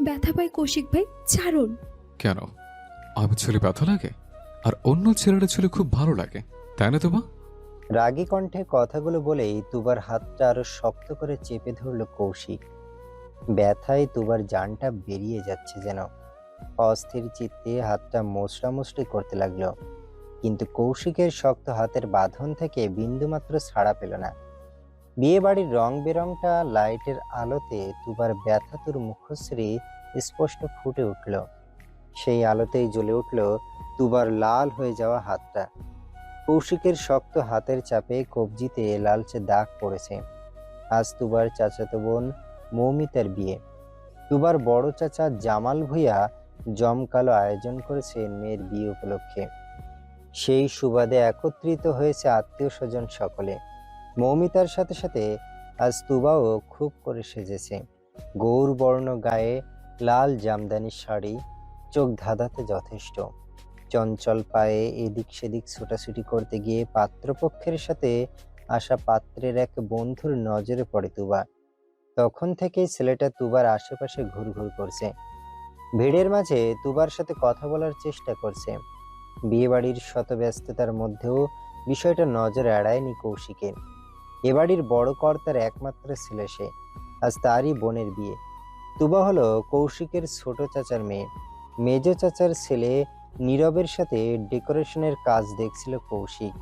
ব্যথা পাই কৌশিক ভাই, ছাড়ুন। কেন? আমি ছেলে ব্যথা লাগে আর অন্য ছেলেটা ছেলে খুব ভালো লাগে, তাই না তোমা? রাগী কণ্ঠে কথাগুলো বলেই তুবার হাতটা আরো শক্ত করে চেপে ধরল কৌশিক। ব্যথায় তুবার জানটা বেরিয়ে যাচ্ছে যেন। অস্থির চিত্তে হাতটা মোচড়ামুচড়ি করতে লাগলো, কিন্তু কৌশিকের শক্ত হাতের বাঁধন থেকে বিন্দুমাত্র ছাড়া পেল না। বিয়ে বাড়ির রং বেরংটা লাইটের আলোতে তুবার ব্যথাতুর মুখশ্রী স্পষ্ট ফুটে উঠল। সেই আলোতেই জ্বলে উঠল তুবার লাল হয়ে যাওয়া হাতটা। কৌশিকের শক্ত হাতের চাপে কবজিতে লালচে দাগ পড়েছে। আজ তুবার চাচাতো বোন মৌমিতার বিয়ে। তুবার বড় চাচা জামাল ভূঁইয়া জমকালো আয়োজন করেছে মেয়ের বিয়ে উপলক্ষে। সেই সুবাদে একত্রিত হয়েছে আত্মীয় স্বজন সকলে। মৌমিতার সাথে সাথে আজ তুবাও খুব করে সেজেছে। গৌরবর্ণ গায়ে লাল জামদানি শাড়ি, চোখ ধাঁধাতে যথেষ্ট। চঞ্চল পায়ে এদিক সেদিক ছোটাছুটি করতে গিয়ে পাত্রপক্ষের সাথে আসা পাত্রের এক বন্ধুর নজরে পড়ে তুবা। তখন থেকেই ছেলেটা তুবার আশেপাশে ঘুরঘুর করছে। ভিড়ের মাঝে তুবার সাথে কথা বলার চেষ্টা করছে। বিয়েবাড়ির শত ব্যস্ততার মধ্যেও বিষয়টা নজর এড়ায়নি কৌশিকের। এ বাড়ির বড় কর্তার একমাত্র ছেলে সে। আজ তারই বোনের বিয়ে। তুবা হলো কৌশিকের ছোট চাচার মেয়ে। মেজ চাচার ছেলে নীরবের সাথে ডেকোরেশনের কাজ দেখছিল কৌশিক।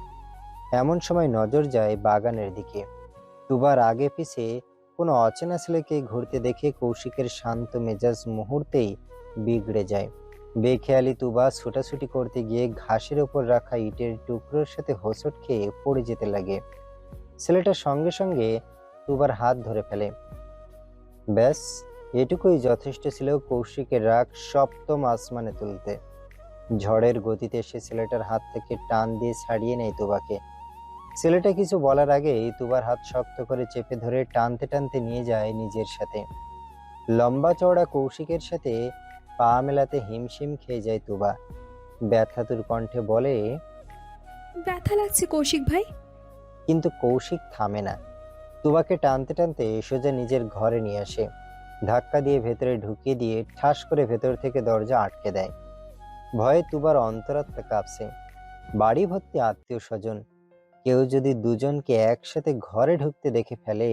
এমন সময় নজর যায় বাগানের দিকে। তুবার আগে পিছে কোনো অচেনা ছেলেকে ঘুরতে দেখে কৌশিকের শান্ত মেজাজ মুহূর্তেই বিগড়ে যায়। বেখেয়ালি তুবা ছুটাছুটি করতে গিয়ে ঘাসের ওপর রাখা ইটের টুকরোর সাথে হোঁচট খেয়ে পড়ে যেতে লাগে। ছেলেটা সঙ্গে সঙ্গে তুবার হাত ধরে ফেলে। ব্যাস, এটুকুই যথেষ্ট ছিল কৌশিকের রাগ সপ্তম আসমানে তুলতে। ঝড়ের গতিতে সে ছেলেটার হাত থেকে টান দিয়ে ছাড়িয়ে নেয় তুবাকে। ছেলেটা কিছু বলার আগেই তুবার হাত শক্ত করে চেপে ধরে টানতে টানতে নিয়ে যায় নিজের সাথে। লম্বা চওড়া কৌশিকের সাথে পা মেলাতে হিমশিম খেয়ে যায় তুবা। ব্যথাতুর কণ্ঠে বলে, ব্যথা লাগছে কৌশিক ভাই। কিন্তু কৌশিক থামে না। তুবাকে টানতে টানতে সোজা নিজের ঘরে নিয়ে আসে। ধাক্কা দিয়ে ভেতরে ঢুকিয়ে দিয়ে ঠাস করে ভেতর থেকে দরজা আটকে দেয়। ভয়ে তুবার অন্তরাত্মা কাঁপছে। বাড়ি ভর্তি আত্মীয় স্বজন, কেউ যদি দুজনকে একসাথে ঘরে ঢুকতে দেখে ফেলে।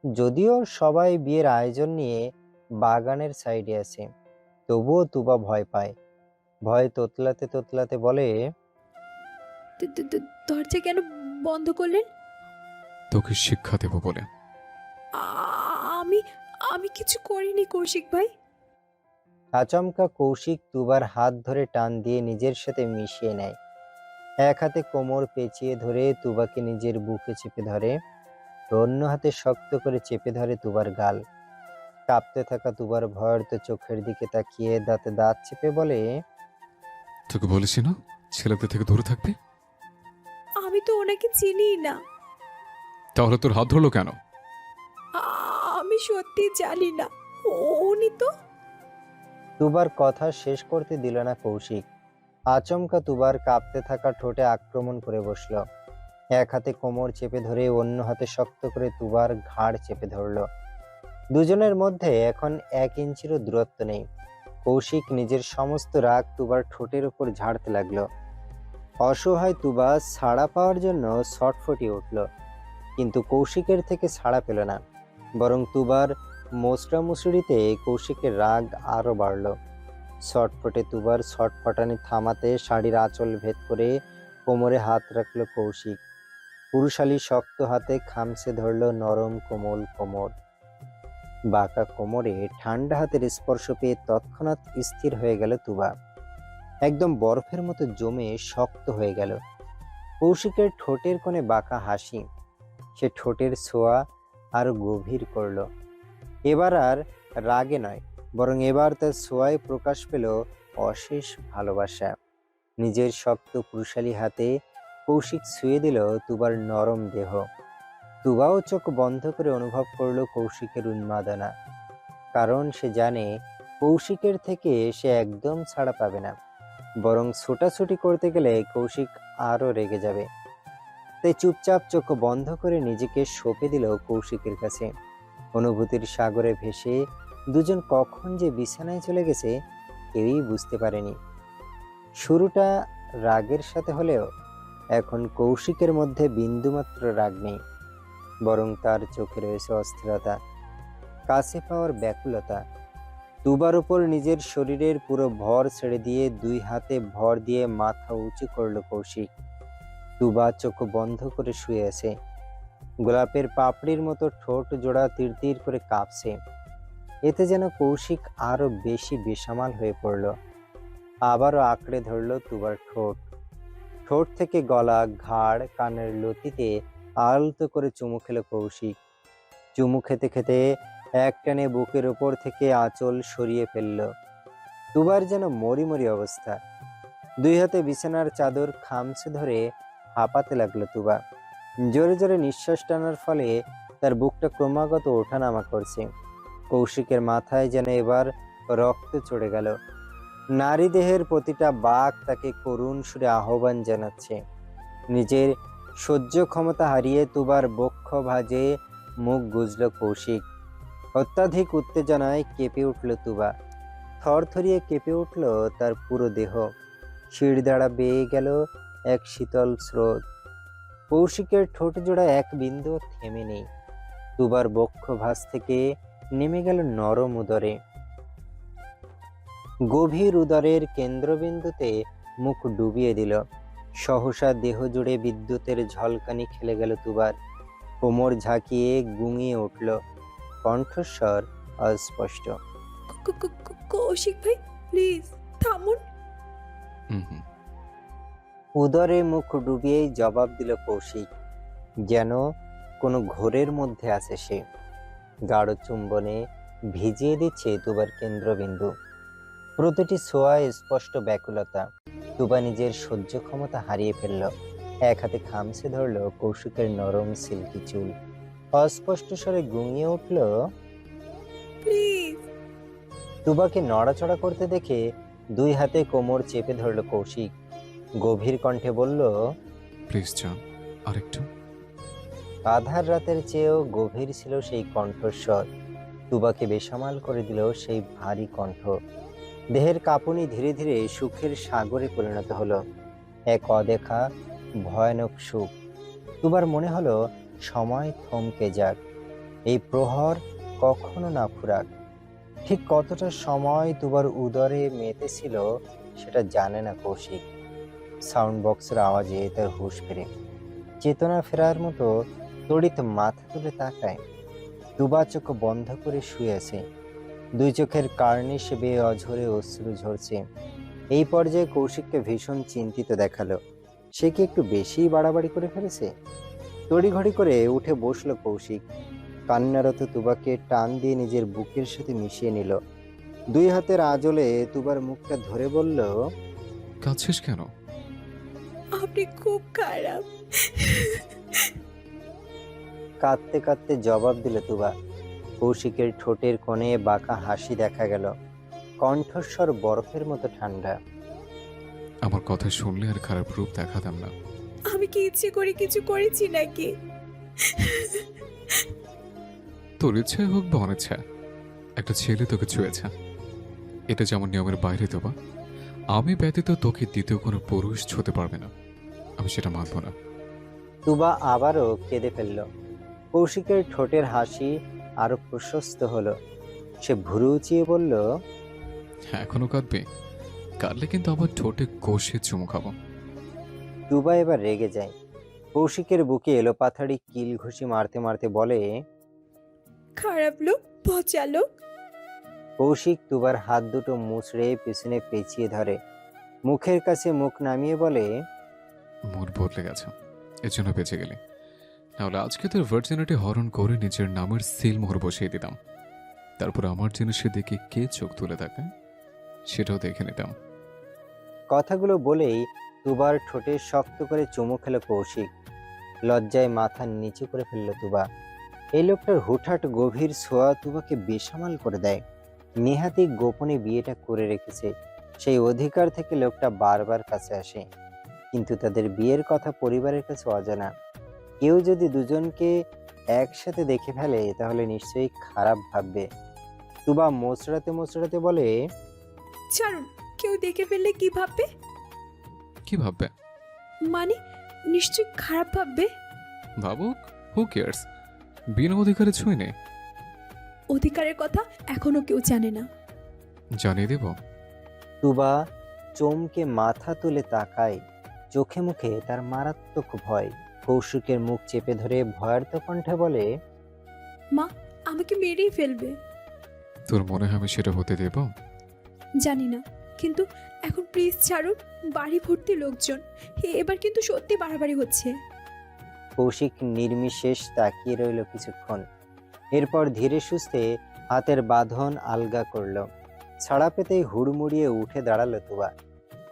যদিও সবাই বিয়ের আয়োজন নিয়ে বাগানের সাইডে আছে, তবুও তুবা ভয় পায়। ভয়ে তোতলাতে তোতলাতে বলে, দরজা কেন বন্ধ করলেন? তোকে শিক্ষা দেব বলে। আমি আমি কিছু করিনি কৌশিক ভাই। আচমকা কৌশিক তুবার হাত ধরে টান দিয়ে নিজের সাথে মিশিয়ে নেয়। এক হাতে কোমর পেঁচিয়ে ধরে তুবাকে নিজের বুকে চেপে ধরে, অন্য হাতে শক্ত করে চেপে ধরে তুবার গাল। কাঁপতে থাকা তুবার ভয়ার্ত চোখের দিকে তাকিয়ে দাঁতে দাঁত চেপে বলে, তোকে বলেছি না ছেলেদের থেকে দূরে থাকবে? আমি তো ওনাকে চিনি না। তাহলে তোর হাত ধরলো কেন? আমি সত্যি জানি না। উনি তো। তুবার কথা শেষ করতে দিল না কৌশিক। আচমকা তুবার কাঁপতে থাকা ঠোঁটে আক্রমণ করে বসল। এক হাতে কোমর চেপে ধরে অন্য হাতে শক্ত করে তুবার ঘাড় চেপে ধরল। দুজনের মধ্যে এখন 1 ইঞ্চিরও দূরত্ব নেই। কৌশিক নিজের সমস্ত রাগ তুবার ঠোঁটের উপর ঝাড়তে লাগলো। অসহায় তুবা ছাড়া পাওয়ার জন্য ছটফটিয়ে উঠল, কিন্তু কৌশিকের থেকে ছাড়া পেল না। বরং তুবার মোচড়া মুচড়িতে কৌশিকের রাগ আরো বাড়ল। ছটফটে তুবার ছটফটানি থামাতে শাড়ির আঁচল ভেদ করে কোমরে হাত রাখলো কৌশিক। পুরুষালী শক্ত হাতে খামছে ধরল নরম কোমল কোমর। বাঁকা কোমরে ঠান্ডা হাতের স্পর্শ পেয়ে তৎক্ষণাৎ স্থির হয়ে গেল তুবা। একদম বরফের মতো জমে শক্ত হয়ে গেল। কৌশিকের ঠোঁটের কোণে বাঁকা হাসি, সে ঠোঁটের ছোঁয়া আরো গভীর করলো। এবার আর রাগে নয়, বরং এবার তার ছোঁয়ায় প্রকাশ পেল অশেষ ভালোবাসা। নিজের শক্ত পুরুষালী হাতে কৌশিক ছুঁয়ে দিল তুবার নরম দেহ। তুবাও চোখ বন্ধ করে অনুভব করলো কৌশিকের উন্মাদনা। কারণ সে জানে কৌশিকের থেকে সে একদম ছাড়া পাবে না, বরং ছোটাছুটি করতে গেলে কৌশিক আরো রেগে যাবে। তাই চুপচাপ চোখ বন্ধ করে নিজেকে সঁপে দিল কৌশিকের কাছে। অনুভূতির সাগরে ভেসে দুজন কখন যে বিছানায় চলে গেছে কেউই বুঝতে পারেনি। শুরুটা রাগের সাথে হলেও এখন কৌশিকের মধ্যে বিন্দুমাত্র রাগ নেই, বরং তার চোখে রয়েছে অস্থিরতা, কাছে পাওয়ার ব্যাকুলতা। তুবার উপর নিজের শরীরের পুরো ভর ছেড়ে দিয়ে দুই হাতে ভর দিয়ে মাথা উঁচু করলো কৌশিক। তুবা চোখ বন্ধ করে শুয়ে আছে, গোলাপের পাপড়ির মতো ঠোঁট জোড়া তিরতির করে কাঁপছে। এতে যেন কৌশিক আরো বেশি বেসামাল হয়ে পড়ল। আবারও আঁকড়ে ধরল তুবার ঠোঁট। ঠোঁট থেকে গলা, ঘাড়, কানের লতিতে আলতো করে চুমু খেল কৌশিক। চুমু খেতে খেতে একটানে বুকের ওপর থেকে আঁচল সরিয়ে ফেলল। তুবার যেন মরি মরি অবস্থা। দুই হাতে বিছানার চাদর খামছে ধরে হাঁপাতে লাগলো তুবা। জোরে জোরে নিঃশ্বাস টানার ফলে তার বুকটা ক্রমাগত ওঠানামা করছে। কৌশিকের মাথায় যেন এবার রক্ত চড়ে গেল। নারী দেহের প্রতিটা বাক তাকে করুণ সুরে আহ্বান জানাচ্ছে। নিজের সহ্য ক্ষমতা হারিয়ে তুবার বক্ষ ভাঁজে মুখ গুজল কৌশিক। অত্যাধিক উত্তেজনায় কেঁপে উঠল তুবা। থরথরিয়ে কেঁপে উঠল তার পুরো দেহ। শিরদাঁড়া বেয়ে গেল এক শীতল স্রোত। কৌশিকের ঠোঁট জোড়া এক বিন্দু থেমে নেই। তুবার বক্ষ ভাঁজ থেকে নেমে গেল নরম উদরে। গভীর উদরের কেন্দ্রবিন্দুতে মুখ ডুবিয়ে দিল। সহসা দেহ জুড়ে বিদ্যুতের ঝলকানি খেলে গেল তুবার। কোমর ঝাঁকিয়ে গুঙিয়ে উঠল, কণ্ঠস্বর অস্পষ্ট। কৌশিক ভাই প্লিজ থামুন। হুম। উদরে মুখ ডুবিয়েই জবাব দিল কৌশিক, যেন কোনো ঘোরের মধ্যে আছে সে। গাঢ় চুম্বনে ভিজিয়ে দিচ্ছে তুবার কেন্দ্রবিন্দু। প্রতিটি ছোঁয়ায় স্পষ্ট ব্যাকুলতা। তুবা নিজের সহ্য ক্ষমতা হারিয়ে ফেলল। এক হাতে খামছে ধরল কৌশিকের নরম সিল্কি চুল। অস্পষ্ট স্বরে গুঙিয়ে উঠল, প্লিজ। তুবাকে নড়াচড়া করতে দেখে দুই হাতে কোমর চেপে ধরল কৌশিক। গভীর কণ্ঠে বলল, প্লিজ জান, আরেকটু। আধার রাতের চেয়েও গভীর ছিল সেই কণ্ঠস্বর। তুবাকে বেসামাল করে দিল সেই ভারী কণ্ঠ। দেহের কাঁপুনি ধীরে ধীরে সুখের সাগরে পরিণত হলো। এক অদেখা ভয়ানক সুখ। তুবার মনে হলো সময় থমকে যাক, এই প্রহর কখনো না ফুরাক। ঠিক কতটা সময় তুবার উদরে মেতেছিল সেটা জানে না কৌশিক। সাউন্ড বক্সের আওয়াজে তার হুঁশ ফেরে। চেতনা ফেরার মতো তড়িৎ মাথা তুলে তাকায়। তুবা চোখ বন্ধ করে শুয়ে আছে। দুই চোখের কার্নিশ বেয়ে অঝরে অশ্রু ঝরছে। এই পর্যায়ে কৌশিককে ভীষণ চিন্তিত দেখালো। সে কি একটু বেশি বাড়াবাড়ি করে ফেলেছে? তড়িঘড়ি করে উঠে বসলো কৌশিক। কান্নারত তুবাকে টান দিয়ে নিজের বুকের সাথে মিশিয়ে নিল। দুই হাতের আঁচলে তুবার মুখটা ধরে বলল, কাঁদছিস কেন? আপনি খুব খারাপ। কাঁদতে কাঁদতে জবাব দিল তুবা। কৌশিকের ঠোঁটের কোণে বাঁকা হাসি দেখা গেল, কণ্ঠস্বর বরফের মতো ঠান্ডা। আমার কথা শুনলে আর খারাপ রূপ দেখাতাম না। আমি কি ইচ্ছে করে কিছু করেছি নাকি? তোর ইচ্ছাই হোক বা অনিচ্ছা, একটা ছেলে তোকে ছুঁয়েছে। এটা যেমন নিয়মের বাইরে দেবা, আমি ব্যতীত তোকে দ্বিতীয় কোনো পুরুষ ছুঁতে পারবে না। আমি সেটা মানব না। তুবা আবারও কেঁদে ফেলল। কৌশিকের ঠোঁটের হাসি আরো প্রশস্ত হলো। সে ভুরু উঁচিয়ে বলল, হ্যাঁ, এখনো কাঁদবে? কাঁদলে কিন্তু আবার ঠোঁটে কষে চুমু খাবো। তুবা এবার রেগে যায়। কৌশিকের বুকে এলোপাথাড়ি কিল ঘুষি মারতে মারতে বলে, খারাপ লোক, পচা লোক। কৌশিক তুবার হাত দুটো মুচড়ে পেছনে পেঁচিয়ে ধরে। মুখের কাছে মুখ নামিয়ে বলে, মুড বদলে গেছে, এর জন্য বেঁচে গেলি। নাহলে আজকে তোর ভার্জিনিটি হরণ করে নিজের নামের সিল মোহর বসিয়ে দিতাম। তারপর আমার জিনিসের দিকে কে চোখ তুলে থাকে সেটাও দেখে নিতাম। কথাগুলো বলেই তুবার ঠোঁটে শক্ত করে চুমু খেল কৌশিক। লজ্জায় মাথা নিচু করে ফেলল তুবা। এই লোকটার হুটহাট গভীর ছোঁয়া তুবাকে বেসামাল করে দেয়। নেহাতি গোপনে বিয়েটা করে রেখেছে, সেই অধিকার থেকে লোকটা বারবার কাছে আসে। কিন্তু তাদের বিয়ের কথা পরিবারের কাছে অজানা। কেউ যদি দুজনকে একসাথে দেখে ফেলে তাহলে নিশ্চয়ই খারাপ ভাববে। তুবা মোচড়াতে মোচড়াতে বলে, ছাড়ুন, কেউ দেখে ফেললে কি ভাববে? কি ভাববে? মানে নিশ্চয়ই খারাপ ভাববে। ভাবুক, হু কেয়ার্স, বিনা অধিকারে ছুঁই নেই। অধিকারের কথা এখনো কেউ জানে না। জানিয়ে দেব। তুবা চমকে মাথা তুলে তাকায়, চোখে মুখে তার মারাত্মক ভয়। কৌশিকের মুখ চেপে ধরে ভয়ার্ত কণ্ঠে বলে, মা আমাকে মেরেই ফেলবে। তোর মনে হয় আমি সেটা হতে দেব? জানি না, কিন্তু এখন প্লিজ ছাড়ুন। বাড়ি ভর্তি লোকজন, এবার কিন্তু সত্যি বাড়াবাড়ি হচ্ছে। কৌশিক নির্বিশেষ তাকিয়ে রইল কিছুক্ষণ, এরপর ধীরে সুস্থে হাতের বাঁধন আলগা করলো। ছাড়া পেতেই হুড়মুড়িয়ে উঠে দাঁড়ালো তুবা।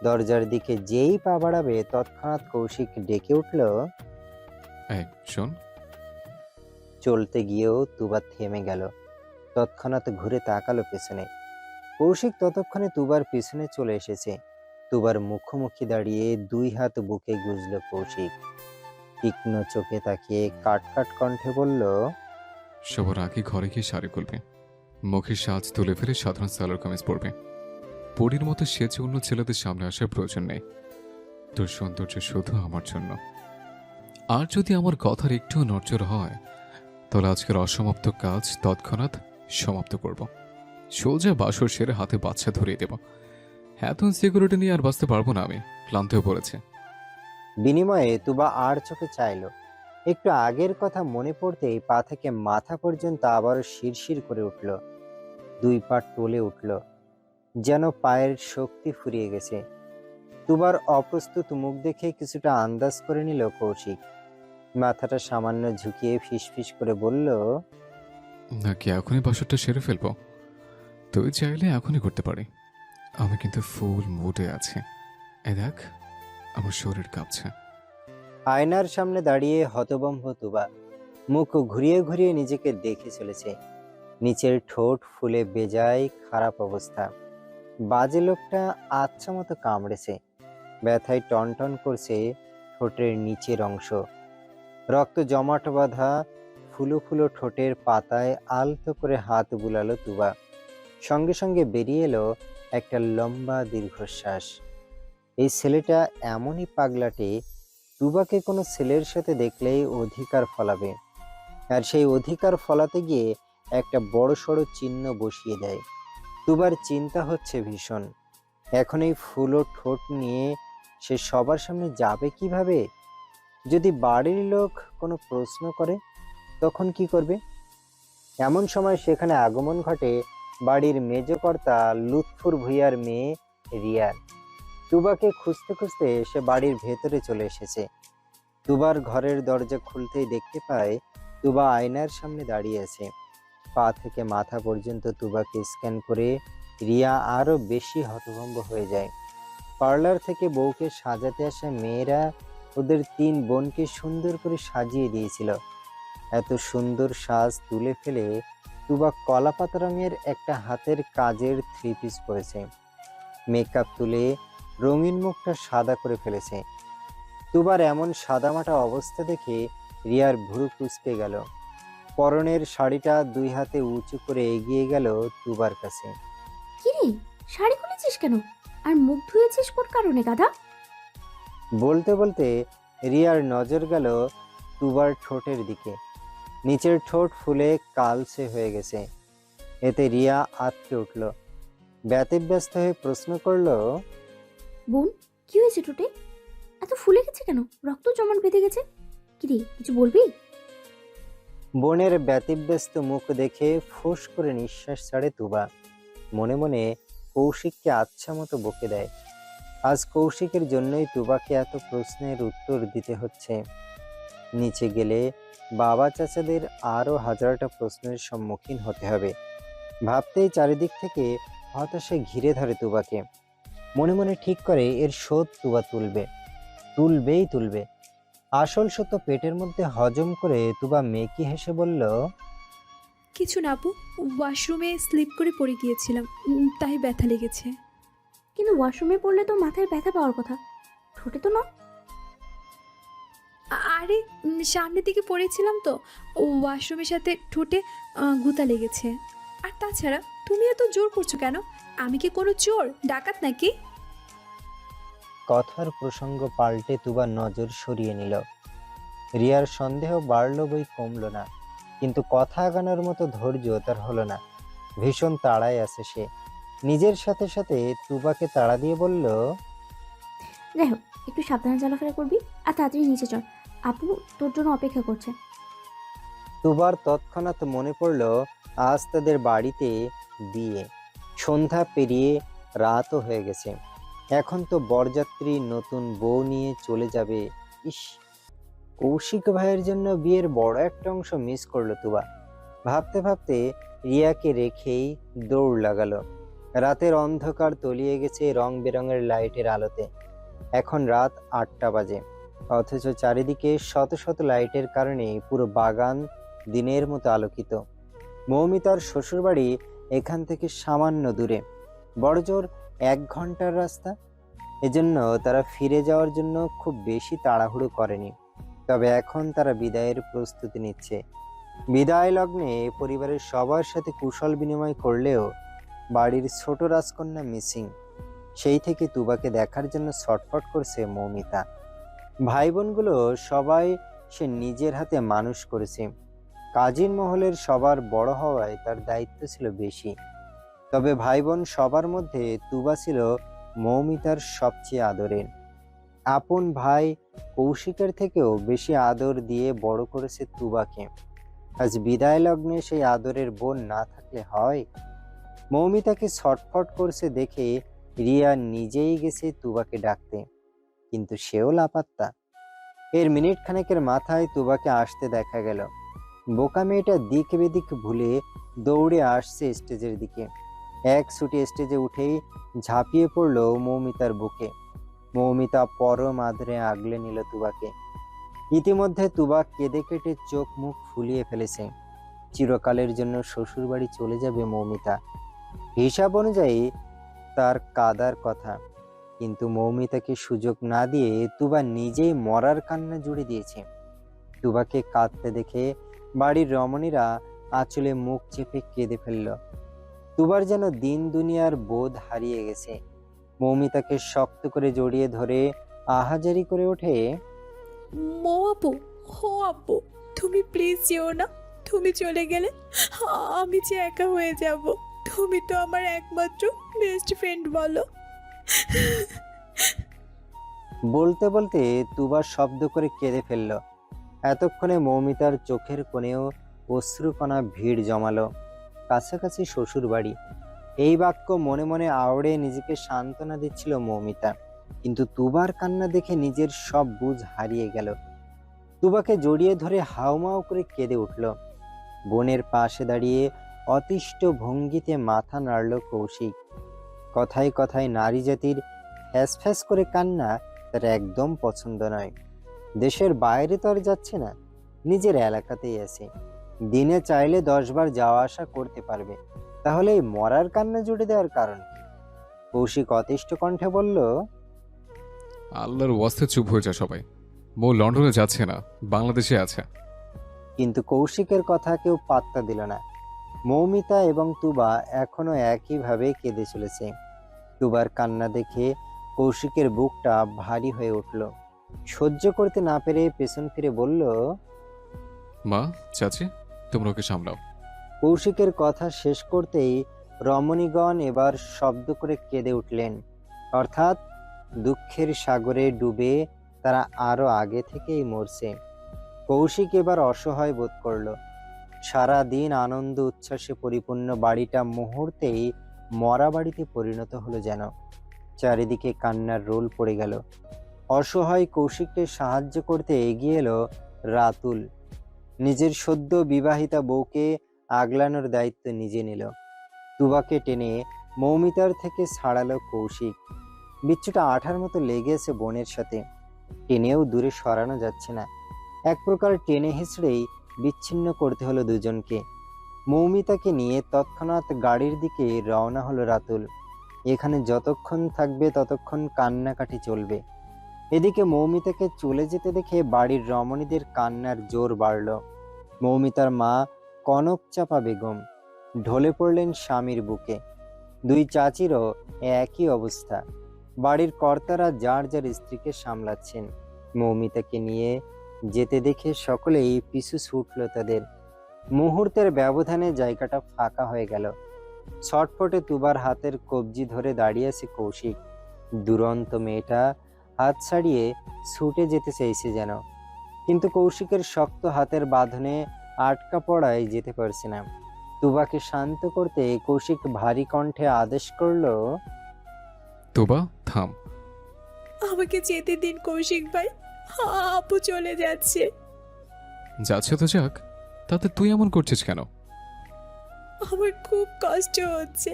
দরজার দিকে যেই পা বাড়াবে তৎক্ষণাৎ কৌশিক ডেকে উঠল। এই শোন। চলতে গিয়েও তুবা থেমে গেল, তৎক্ষণাৎ ঘুরে তাকালো পেছনে। কৌশিক ততক্ষণে তুবার পিছনে চলে এসেছে। তুবার মুখোমুখি দাঁড়িয়ে দুই হাত বুকে গুজল কৌশিক। তীক্ষ্ণ চোখে তাকিয়ে কাটকাট কণ্ঠে বলল, সবার আগে ঘরে গিয়ে শাড়ি খুলবে, মুখের সাজ তুলে ফেলে সাধারণ সালোয়ার কামিজ পরবে। পরীর মতো সেজে অন্য ছেলেদের সামনে আসার প্রয়োজন নেই। তোর সৌন্দর্য শুধু আমার জন্য। আর যদি আমার কথার একটুও নড়চড় হয় তাহলে আজকের অসমাপ্ত কাজ তৎক্ষণাৎ সমাপ্ত করব। সোজা বাসর সেরে হাতে বাচ্চা ধরিয়ে দেব। এত সিকিউরিটি নিয়ে আর বাঁচতে পারবো না আমি, ক্লান্ত হয়ে পড়েছে। বিনিময়ে তুবা আর চোখে চাইল। একটু আগের কথা মনে পড়তেই পা থেকে মাথা পর্যন্ত আবারও শিরশির করে উঠল। দুই পা টলে উঠল, যেন পায়ের শক্তি ফুরিয়ে গেছে। তুবার অপ্রস্তুত মুখ দেখে কিছুটা আন্দাজ করে নিল কৌশিক। মাথাটা সামান্য ঝুঁকিয়ে ফিসফিস করে বলল, নাকি এখনই বাসরটা সেরে ফেলবো? তুই চাইলে এখনই করতে পারি, আমি কিন্তু ফুল মুডে আছি। এ দেখ, আমার শরীর কাঁপছে। আয়নার সামনে দাঁড়িয়ে হতভম্ব তুবা মুখ ঘুরিয়ে ঘুরিয়ে নিজেকে দেখে চলেছে। নিচের ঠোঁট ফুলে বেজায় খারাপ অবস্থা। বাজে লোকটা আচ্ছা মতো কামড়েছে, ব্যথায় টনটন করছে ঠোঁটের নিচের অংশ। রক্ত জমাট বাঁধা ফুলো ফুলো ঠোঁটের পাতায় আলতো করে হাত বুলালো তুবা। সঙ্গে সঙ্গে বেরিয়ে এলো একটা লম্বা দীর্ঘশ্বাস। এই ছেলেটা এমনই পাগলাটে, তুবাকে কোনো ছেলের সাথে দেখলেই অধিকার ফলাবে, আর সেই অধিকার ফলাতে গিয়ে একটা বড় সড়ো চিহ্ন বসিয়ে দেয়। তুবার চিন্তা হচ্ছে ভীষণ। এখন এই ফুলো ঠোঁট নিয়ে সে সবার সামনে যাবে কিভাবে? যদি বাড়ির লোক কোনো প্রশ্ন করে তখন কি করবে? এমন সময় সেখানে আগমন ঘটে বাড়ির মেজকর্তা লুৎফুর ভূঁইয়ার মেয়ে রিয়ার। তুবাকে খুঁজতে খুঁজতে সে বাড়ির ভেতরে চলে এসেছে। তুবার ঘরের দরজা খুলতেই দেখতে পায় তুবা আয়নার সামনে দাঁড়িয়ে আছে। পা থেকে মাথা পর্যন্ত তুবাকে স্ক্যান করে রিয়া আরো বেশি হতভম্ব হয়ে যায়। পার্লার থেকে বউকে সাজাতে আসা মেয়েরা ওদের 3 বোনকে সুন্দর করে সাজিয়ে দিয়েছিল। এত সুন্দর সাজ তুলে ফেলে তুবা কলাপাতা রঙের একটা হাতের কাজের 3 পিস পরেছে। মেকআপ তুলে রঙিন মুখটা সাদা করে ফেলেছে। তুবার এমন সাদামাটা অবস্থা দেখে রিয়ার ভুরু কুঁচকে গেল। পরনের শাড়িটা 2 হাতে উঁচু করে এগিয়ে গেল তুবার কাছে। কিরে, শাড়ি খুলেছিস কেন? আর মুখ ধুয়েছিস কোন কারণে গাধা? বলতে বলতে রিয়ার নজর গেল তুবার ঠোঁটের দিকে। নিচের ঠোঁট ফুলে কালচে হয়ে গেছে। এতে রিয়া আঁতকে উঠল। ব্যতিব্যস্ত হয়ে প্রশ্ন করল, বোন, কি হয়েছে ঠোঁটে? এত ফুলে গেছে কেন? রক্ত জমাট বেঁধে গেছে? কিরে, কিছু বলবি? বোনের ব্যতিব্যস্ত মুখ দেখে ফুস করে নিঃশ্বাস ছাড়ে তুবা। মনে মনে কৌশিককে আচ্ছা মতো বকে দেয়। আজ কৌশিকের জন্যই তুবাকে এত প্রশ্নের উত্তর দিতে হচ্ছে। নিচে গেলে বাবা চাচাদের আরো হাজারটা প্রশ্নের সম্মুখীন হতে হবে। ভাবতেই চারিদিক থেকে হতাশা ঘিরে ধরে তুবাকে। মনে মনে ঠিক করে এর শোধ তুবা তুলবে। আসল সত্য পেটের মধ্যে হজম করে তুবা মেকি হেসে বলল, কিছু না আপু, ওয়াশরুমে স্লিপ করে পড়ে গিয়েছিলাম, তাই ব্যথা লেগেছে। কিন্তু ওয়াশরুমে পড়লে তো মাথায় ব্যথা পাওয়ার কথা, ঠোঁটে তো না। আরে সামনের দিকে পড়েছিলাম তো, ওয়াশরুমের সাথে ঠোঁটে গুতা লেগেছে। আর তাছাড়া তুমি এত জোর করছো কেন? আমি কি কোনো চোর ডাকাত নাকি? কথার প্রসঙ্গ পাল্টে তুবার নজর সরিয়ে নিল। রিয়ার সন্দেহ বাড়ল বই কমল না, কিন্তু কথা আগানোর মতো ধৈর্য তার হলো না। ভীষণ তাড়ায় আছে সে। নিজের সাথে সাথে তুবাকে তাড়া দিয়ে বলল, যাই হোক, একটু সাবধানে চলাফেরা করবি আর তাড়াতাড়ি নিচে চল, আপু তোর জন্য অপেক্ষা করছে। তুবার তৎক্ষণাৎ মনে পড়ল আজ তাদের বাড়িতে বিয়ে। সন্ধ্যা পেরিয়ে রাতও হয়ে গেছে। এখন তো বরযাত্রী নতুন বউ নিয়ে চলে যাবে। ইস, কৌশিক ভাইয়ের জন্য বিয়ের বড় একটা অংশ মিস করলো তুবা। ভাবতে ভাবতে রিয়াকে রেখেই দৌড় লাগালো। রাতের অন্ধকার তলিয়ে গেছে রং বেরঙের লাইটের আলোতে। এখন রাত 8টা বাজে, অথচ চারিদিকে শত শত লাইটের কারণে পুরো বাগান দিনের মতো আলোকিত। মৌমিতার শ্বশুরবাড়ি এখান থেকে সামান্য দূরে, বড়জোর 1 ঘন্টার রাস্তা। এজন্য তারা ফিরে যাওয়ার জন্য খুব বেশি তাড়াহুড়ো করেনি। তবে এখন তারা বিদায়ের প্রস্তুতি নিচ্ছে। বিদায় লগ্নে পরিবারের সবার সাথে কুশল বিনিময় করলেও বাড়ির ছোট রাজকন্যা মিসিং। সেই থেকে তুবাকে দেখার জন্য ছটফট করছে মৌমিতা। ভাই বোনগুলো সবাই সে নিজের হাতে মানুষ করেছে। কাজিন মহলের সবার বড় হওয়ায় তার দায়িত্ব ছিল বেশি। তবে ভাই বোন সবার মধ্যে তুবা ছিল মৌমিতার সবচেয়ে আদরের। আপন ভাই কৌশিকের থেকেও বেশি আদর দিয়ে বড় করেছে তুবাকে। আজ বিদায় লগ্নে সেই আদরের বোন না থাকলে হয়? মৌমিতাকে ছটফট করছে দেখে রিয়া নিজেই গেছে তুবাকে ডাকতে, কিন্তু সেও লাপাত্তা। এর মিনিট খানেকের মাথায় তুবাকে আসতে দেখা গেল। বোকা মেয়েটা দিক বেদিক ভুলে দৌড়ে আসছে স্টেজের দিকে। এক ছুটে স্টেজে উঠেই ঝাঁপিয়ে পড়ল মৌমিতার বুকে। মৌমিতা পরম আদরে আগলে নিল তুবাকে। ইতিমধ্যে তুবা কেঁদে কেটে চোখ মুখ ফুলিয়ে ফেলেছে। চিরকালের জন্য শ্বশুরবাড়ি চলে যাবে মৌমিতা। হিসাব অনুযায়ী তার কাদার কথা, কিন্তু মৌমিতাকে সুযোগ না দিয়ে তুবা নিজেই মরার কান্না জুড়ে দিয়েছে। তুবাকে কাঁদতে দেখে বাড়ির রমণীরা আঁচলে মুখ চেপে কেঁদে ফেলল। তুবার যেন দিন দুনিয়ার বোধ হারিয়ে গেছে। মৌমিতাকে শক্ত করে জড়িয়ে ধরে আহাজারি করে ওঠে, মৌ আপু, হো আপু, তুমি প্লিজ যেও না। তুমি চলে গেলে আমি যে একা হয়ে যাব। তুমি তো আমার একমাত্র বেস্ট ফ্রেন্ড বলো। বলতে বলতে তুবা শব্দ করে কেঁদে ফেলল। এতক্ষণে মৌমিতার চোখের কোণেও অশ্রুকণা ভিড় জমালো। কাছাকাছি শ্বশুর বাড়ি, এই বাক্য মনে মনে আওড়ে নিজেকে সান্ত্বনা দিচ্ছিল মৌমিতা। কিন্তু তুবার কান্না দেখে নিজের সব বুঝ হারিয়ে গেল। তুবাকে জড়িয়ে ধরে হাউমাউ করে কেঁদে উঠল। বোনের পাশে দাঁড়িয়ে অতিষ্ঠ ভঙ্গিতে মাথা নাড়ল কৌশিক। কথায় কথায় নারী জাতির ফ্যাস ফ্যাস করে কান্না তার একদম পছন্দ নয়। দেশের বাইরে তো আর যাচ্ছে না, নিজের এলাকাতেই আছে। দিনে চাইলে 10 বার যাওয়া আসা করতে পারবে, তাহলে এই মরার কান্না জুড়ে দেওয়ার কারণ কি? কৌশিক অতিষ্ঠ কণ্ঠে বলল, আল্লাহর ওয়াস্তে চুপ হয়ে যায় সবাই। বউ লন্ডনে যাচ্ছে না, বাংলাদেশে আছে। কিন্তু কৌশিকের কথা কেউ পাত্তা দিল না। মৌমিতা এবং তুবা এখনো একইভাবে কেঁদে চলেছে। তুবার কান্না দেখে কৌশিকের বুকটা ভারী হয়ে উঠল। সহ্য করতে না পেরে পেছন ফিরে বলল, মা, চাচি, তোমরা ওকে সামলাও। কৌশিকের কথা শেষ করতেই রমণীগণ এবার শব্দ করে কেঁদে উঠলেন। অর্থাৎ দুঃখের সাগরে ডুবে তারা আরো আগে থেকেই মরছে। কৌশিক এবার অসহায় বোধ করল। সারা দিন আনন্দ উচ্ছ্বাসে পরিপূর্ণ বাড়িটা মুহূর্তেই মরা বাড়িতে পরিণত হলো যেন। চারিদিকে কান্নার রোল পড়ে গেল। অসহায় কৌশিককে সাহায্য করতে এগিয়ে এলো রাতুল। নিজের সদ্য বিবাহিতা বউকে আগলানোর দায়িত্ব নিজে নিল। তুবাকে টেনে মৌমিতার থেকে ছাড়ালো কৌশিক। বিচ্ছুটা আঠার মতো লেগেছে বোনের সাথে, টেনেও দূরে সরানো যাচ্ছে না। এক প্রকার টেনে হিঁচড়েই বিচ্ছিন্ন করতে হলো দুজনকে। মৌমিতাকে নিয়ে তৎক্ষণাৎ গাড়ির দিকে রওনা হলো রাতুল। এখানে যতক্ষণ থাকবে ততক্ষণ কান্নাকাটি চলবে। এদিকে মৌমিতাকে চলে যেতে দেখে বাড়ির রমণীদের কান্নার জোর বাড়ল। মৌমিতার মা কনক চাপা বেগম ঢলে পড়লেন স্বামীর বুকে। দুই চাচিরও একই অবস্থা। বাড়ির কর্তারা যার যার স্ত্রীকে সামলাচ্ছেন। মৌমিতাকে নিয়ে যেতে দেখে সকলেই পিছু ছুটল তাদের। মুহূর্তের ব্যবধানে জায়গাটা ফাঁকা হয়ে গেল। ছটফটে তুবার হাতের কবজি ধরে দাঁড়িয়ে আছে কৌশিক। দুরন্ত মেয়েটা হাত ছাড়িয়ে ছুটে যেতে চাইছে যেন, কিন্তু কৌশিকের শক্ত হাতের বাঁধনে আটকা পড়ায় যেতে পারছে না। তুবাকে শান্ত করতে কৌশিক ভারী কণ্ঠে আদেশ করলো, তুবা থাম। আমাকে যেতে দিন কৌশিক ভাই, আপু চলে যাচ্ছে। যাচ্ছে তো যাক, তাতে তুই এমন করছিস কেন? আমার খুব কষ্ট হচ্ছে,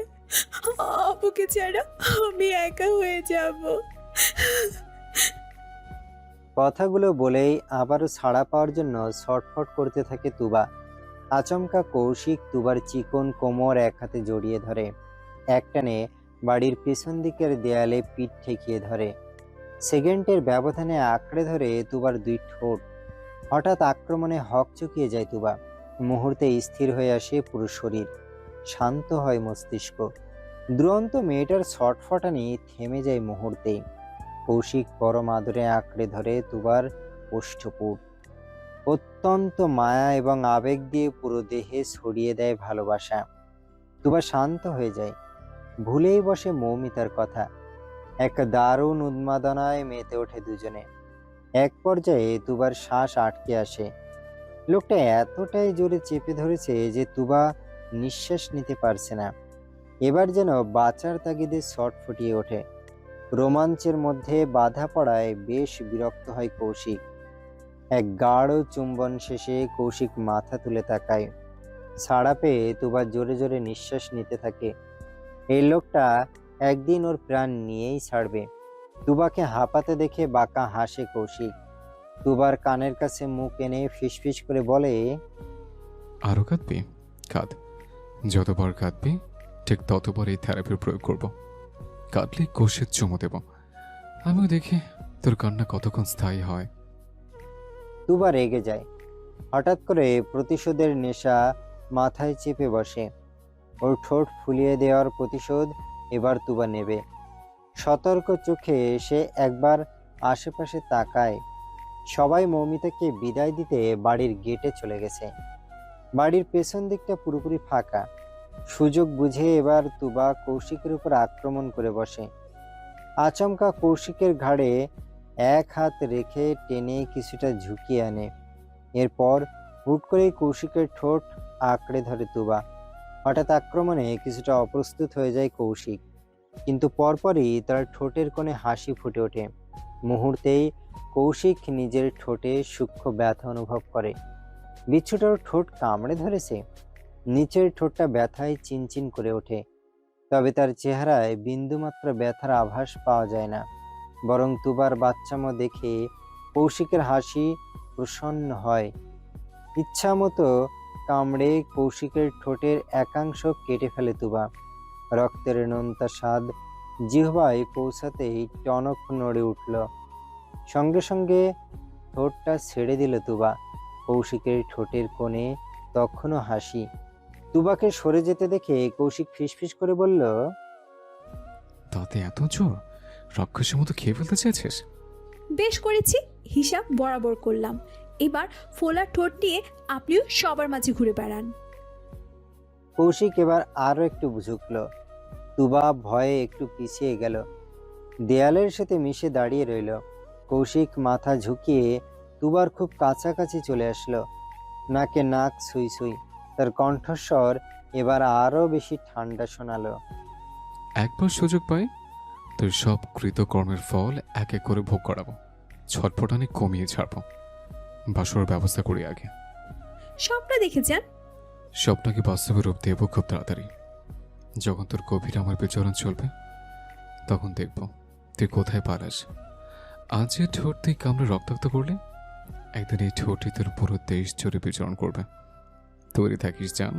আপুকে ছাড়া আমি একা হয়ে যাব। কথাগুলো বলেই আবারও ছাড়া পাওয়ার জন্য ছটফট করতে থাকে তুবা। আচমকা কৌশিক তুবার চিকন কোমর এক হাতে জড়িয়ে ধরে, একটানে বাড়ির পিছন দিকের দেয়ালে পিঠ ঠেকিয়ে ধরে। সেকেন্ডের ব্যবধানে আঁকড়ে ধরে তুবার দুই ঠোঁট। হঠাৎ আক্রমণে হকচকিয়ে যায় তুবা। মুহূর্তে স্থির হয়ে আসে পুরো শরীর, শান্ত হয় মস্তিষ্ক। দুরন্ত মেয়েটার ছটফটানি থেমে যায় মুহূর্তেই। কৌশিক পরম আদরে আঁকড়ে ধরে তুবার ওষ্ঠপুট। অত্যন্ত মায়া এবং আবেগ দিয়ে পুরো দেহে ছড়িয়ে দেয় ভালোবাসা। তুবা শান্ত হয়ে যায়, ভুলেই বসে মৌমিতার কথা। এক দারুণ উন্মাদনায় মেতে ওঠে দুজনে। এক পর্যায়ে তুবার শ্বাস আটকে আসে। লোকটা এতটাই জোরে চেপে ধরেছে যে তুবা নিঃশ্বাস নিতে পারছে না। এবার যেন বাঁচার তাগিদে ছটফটিয়ে ওঠে। রোমাঞ্চের মধ্যে বাধা পড়ায় বেশ বিরক্ত হয় কৌশিক। এক গাঢ় চুম্বন শেষে কৌশিক মাথা তুলে তাকায়। ছাড়া পেয়ে তুবা জোরে জোরে নিঃশ্বাস নিতে থাকে। এই লোকটা একদিন ওর প্রাণ নিয়েই ছাড়বে। তুবাকে হাঁপাতে দেখে বাঁকা হাসে কৌশিক। তুবার কানের কাছে মুখ এনে ফিসফিস করে বলে, আরও কাঁদবি? কাঁদ। যতবার কাঁদবি ঠিক ততবার এই থেরাপির প্রয়োগ করব। কাঁদলে কোষের চুমো দেব, আমিও দেখি তোর কান্না কতক্ষণ স্থায়ী হয়। তুবা রেগে যায়। হঠাৎ করে প্রতিশোধের নেশা মাথায় চেপে বসে। ওর ঠোঁট ফুলিয়ে দেওয়ার প্রতিশোধ এবার তুবা নেবে। সতর্ক চোখে সে একবার আশেপাশে তাকায়। সবাই মৌমিতাকে বিদায় দিতে বাড়ির গেটে চলে গেছে। বাড়ির পেছন দিকটা পুরোপুরি ফাঁকা। সুযোগ বুঝে এবার তুবা কৌশিকের উপর আক্রমণ করে বসে। আচমকা কৌশিকের ঘাড়ে এক হাত রেখে টেনে কিছুটা ঝুঁকিয়ে আনে। এরপর হুট করেই কৌশিকের ঠোঁট আঁকড়ে ধরে তুবা। হঠাৎ আক্রমণে কিছুটা অপ্রস্তুত হয়ে যায় কৌশিক, কিন্তু পরপরই তার ঠোঁটের কোণে হাসি ফুটে ওঠে। মুহূর্তেই কৌশিক নিজের ঠোঁটে সূক্ষ্ম ব্যথা অনুভব করে। বিচ্ছুটার ঠোঁট কামড়ে ধরেছে। নিচের ঠোঁটটা ব্যথায় চিনচিন করে ওঠে, তবে তার চেহারায় বিন্দুমাত্র ব্যথার আভাস পাওয়া যায় না। বরং তুবার বাচ্চামো দেখে কৌশিকের হাসি প্রসন্ন হয়। ইচ্ছা মতো কামড়ে কৌশিকের ঠোঁটের একাংশ কেটে ফেলে তুবা। রক্তের নোনতা স্বাদ জিহ্বায় পৌঁছাতেই টনক নড়ে উঠল। সঙ্গে সঙ্গে ঠোঁটটা ছেড়ে দিল তুবা। কৌশিকের ঠোঁটের কোণে তখনও হাসি। তুবাকে সরে যেতে দেখে কৌশিক ফিসফিস করে বলল, তাতে এত জোর? রাক্ষসের মতো খেয়ে ফেলতে চেয়েছিস? বেশ করেছি, হিসাব বরাবর করলাম। এবার ফোলা ঠোঁট নিয়ে আপনিও সবার মাঝে ঘুরে বেড়ান। কৌশিক এবার আরো একটু ঝুঁকল। তুবা ভয়ে একটু পিছিয়ে গেল, দেয়ালের সাথে মিশে দাঁড়িয়ে রইল। কৌশিক মাথা ঝুঁকিয়ে তুবার খুব কাছাকাছি চলে আসলো। নাকে নাক ছুঁই ছুঁই। তার কণ্ঠস্বর এবার আরো বেশি ঠান্ডা শোনালো। একবার সুযোগ পাই তোর সব কৃতকর্মের ফল এক এক করে ভোগ করাবো। ছটফটানি কমিয়ে ছাড়বো। বাসর ব্যবস্থা করি আগে। স্বপ্ন দেখেছেন? স্বপ্নকে বাস্তবে রূপ দেব খুব তাড়াতাড়ি। যখন তোর গভীর আমার বিচরণ চলবে তখন দেখব তুই কোথায় পালাস। আজ যে ঠোঁট তুই কামড়ে রক্তাক্ত করলে, একদিন এই ঠোঁটই তোর পুরো দেশ জুড়ে বিচরণ করবে। তৈরি থাকিস জান।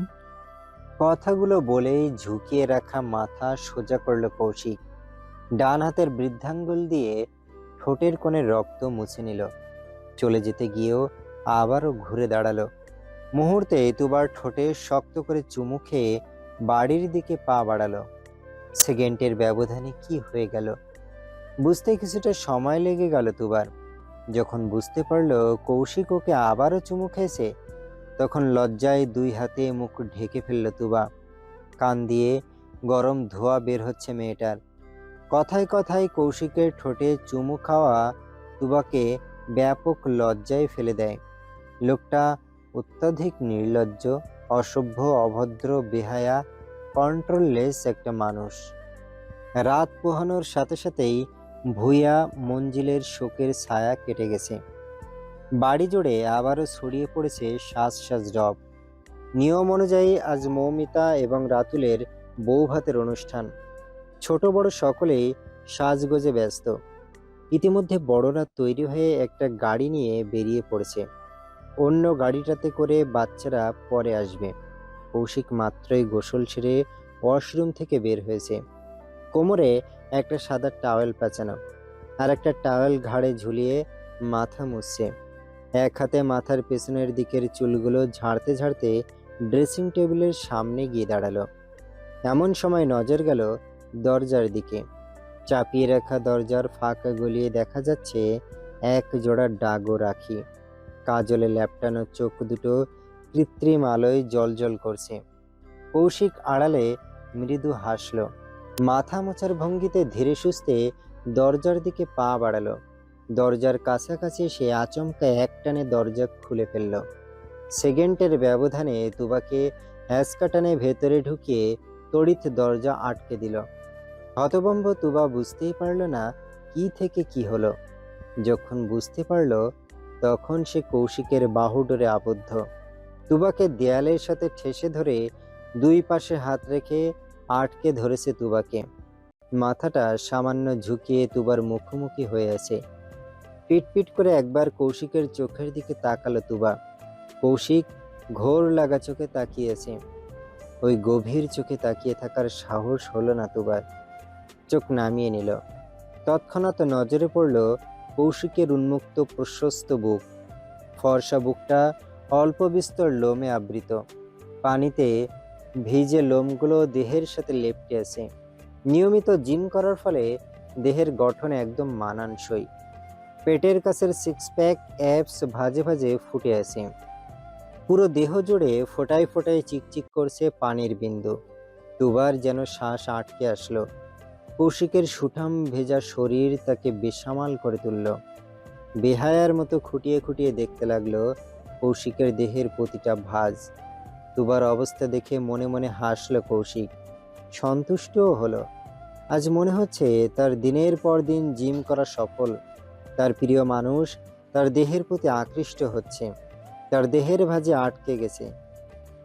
কথাগুলো বলেই ঝুঁকিয়ে রাখা মাথা সোজা করলো কৌশিক। ডান হাতের বৃদ্ধাঙ্গুল দিয়ে ঠোঁটের কোণে রক্ত মুছে নিল। চলে যেতে গিয়েও আবারও ঘুরে দাঁড়ালো। মুহূর্তে তুবার ঠোঁটে শক্ত করে চুমু খেয়ে বাড়ির দিকে পা বাড়ালো। সেকেন্ডের ব্যবধানে কি হয়ে গেল বুঝতে কিছুটা সময় লেগে গেল তুবার। যখন বুঝতে পারলো কৌশিক ওকে আবারও চুমু খেয়েছে, তখন লজ্জায় 2 হাতে মুখ ঢেকে ফেলল তুবা। কান দিয়ে গরম ধোঁয়া বের হচ্ছে মেয়েটার। কথায় কথায় কৌশিকের ঠোঁটে চুমু খাওয়া তুবাকে ব্যাপক লজ্জায় ফেলে দেয়। লোকটা অত্যধিক নির্লজ্জ, অসভ্য, অভদ্র, বেহায়া, কন্ট্রোললেস একটা মানুষ। রাত পোহানোর সাথে সাথেই ভুইয়া মঞ্জিলের শোকের ছায়া কেটে গেছে। বাড়ি জুড়ে আবারও ছড়িয়ে পড়েছে সাজ সাজ রব। নিয়ম অনুযায়ী আজ মৌমিতা এবং রাতুলের বৌভাতের অনুষ্ঠান। ছোট বড় সকলেই সাজগোজে ব্যস্ত। ইতিমধ্যে বড়রা তৈরি হয়ে একটা গাড়ি নিয়ে বেরিয়ে পড়েছে। অন্য গাড়িটাতে করে বাচ্চারা পরে আসবে। কৌশিক মাত্রই গোসল সেরে ওয়াশরুম থেকে বের হয়েছে। কোমরে একটা সাদা টাওয়েল পেঁচানো, আর একটা টাওয়েল ঘাড়ে ঝুলিয়ে মাথা মুছছে। এক হাতে মাথার পেছনের দিকের চুলগুলো ঝাড়তে ঝাড়তে ড্রেসিং টেবিলের সামনে গিয়ে দাঁড়ালো। এমন সময় নজর গেল দরজার দিকে। চাপিয়ে রাখা দরজার ফাঁকা গলিয়ে দেখা যাচ্ছে এক জোড়া ডাগো রাখি। কাজলে ল্যাপটানো চোখ দুটো কৃত্রিম আলোয় জ্বলজ্বল করছে। কৌশিক আড়ালে মৃদু হাসল। মাথা মোছার ভঙ্গিতে ধীরে সুস্থে দরজার দিকে পা বাড়ালো। দরজার কাছাকাছি সে আচমকা একটানে দরজা খুলে ফেলল। সেকেন্ডের ব্যবধানে তুবাকে হ্যাঁচকাটানে ভেতরে ঢুকিয়ে তড়িৎ দরজা আটকে দিল। হতভম্ব তুবা বুঝতেই পারল না কি থেকে কি হলো। যখন বুঝতে পারল তখন সে কৌশিকের বাহুডোরে আবদ্ধ। তুবাকে দেয়ালের সাথে ঠেসে ধরে 2 পাশে হাত রেখে আটকে ধরেছে তুবাকে। মাথাটা সামান্য ঝুঁকিয়ে তুবার মুখোমুখি হয়ে আছে। পিটপিট করে একবার কৌশিকের চোখের দিকে তাকালো তুবা। কৌশিক ঘোর লাগা চোখে তাকিয়েছে। ওই গভীর চোখে তাকিয়ে থাকার সাহস হলো না তুবার। চোখ নামিয়ে নিল। তৎক্ষণাৎ নজরে পড়ল কৌশিকের উন্মুক্ত প্রশস্ত বুক। ফর্সা বুকটা অল্প বিস্তর লোমে আবৃত। পানিতে ভিজে লোমগুলো দেহের সাথে লেপ্টে আছে। নিয়মিত জিম করার ফলে দেহের গঠন একদম মানানসই। পেটের কাছের 6 প্যাক অ্যাবস ভাজে ভাজে ফুটে আছে। পুরো দেহ জুড়ে ফোটায় ফোটায় চিকচিক করছে পানির বিন্দু। দুবার যেন শ্বাস আটকে আসলো। কৌশিকের সুঠাম ভেজা শরীর তাকে বেসামাল করে তুলল। বেহায়ার মতো খুঁটিয়ে খুঁটিয়ে দেখতে লাগলো কৌশিকের দেহের প্রতিটা ভাঁজ। দুবার অবস্থা দেখে মনে মনে হাসল কৌশিক। সন্তুষ্টও হলো। আজ মনে হচ্ছে তার দিনের পর দিন জিম করা সফল। তার প্রিয় মানুষ তার দেহের প্রতি আকৃষ্ট হচ্ছে। তার দেহের ভাঁজে আটকে গেছে।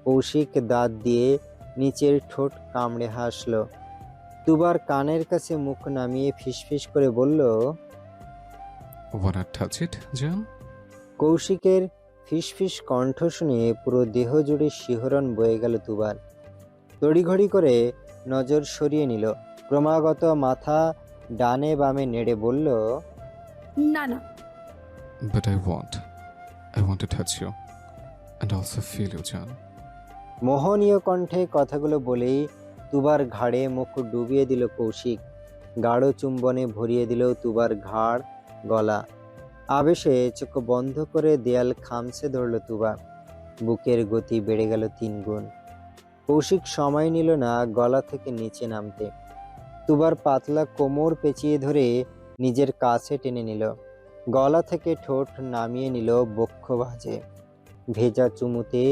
কৌশিক দাঁত দিয়ে নিচের ঠোঁট কামড়ে হাসল। দুবার কানের কাছে মুখ নামিয়ে ফিসফিস করে বলল, Wanna touch it, Jan? কৌশিকের ফিসফিস কণ্ঠ শুনে পুরো দেহ জুড়ে শিহরণ বয়ে গেল দুবার। তড়িঘড়ি করে নজর সরিয়ে নিল। ক্রমাগত মাথা ডানে বামে নেড়ে বলল, না না, But I want to touch you and also feel you, Jan. মোহনীয় কণ্ঠে কথাগুলো বলেই তুবার ঘাড়ে মুখ ডুবিয়ে দিল কৌশিক। গাঢ় চুম্বনে ভরিয়ে দিল তুবার ঘাড়, গলা। আবেশে চোখ বন্ধ করে দেয়াল খামছে ধরল তুবা। বুকের গতি বেড়ে গেল 3 গুণ। কৌশিক সময় নিল না গলা থেকে নিচে নামতে। তুবার পাতলা কোমর পেঁচিয়ে ধরে নিজের কাছে টেনে নিল। গলা থেকে ঠোঁট নামিয়ে নিল বক্ষ ভাঁজে। ভেজা চুমুতে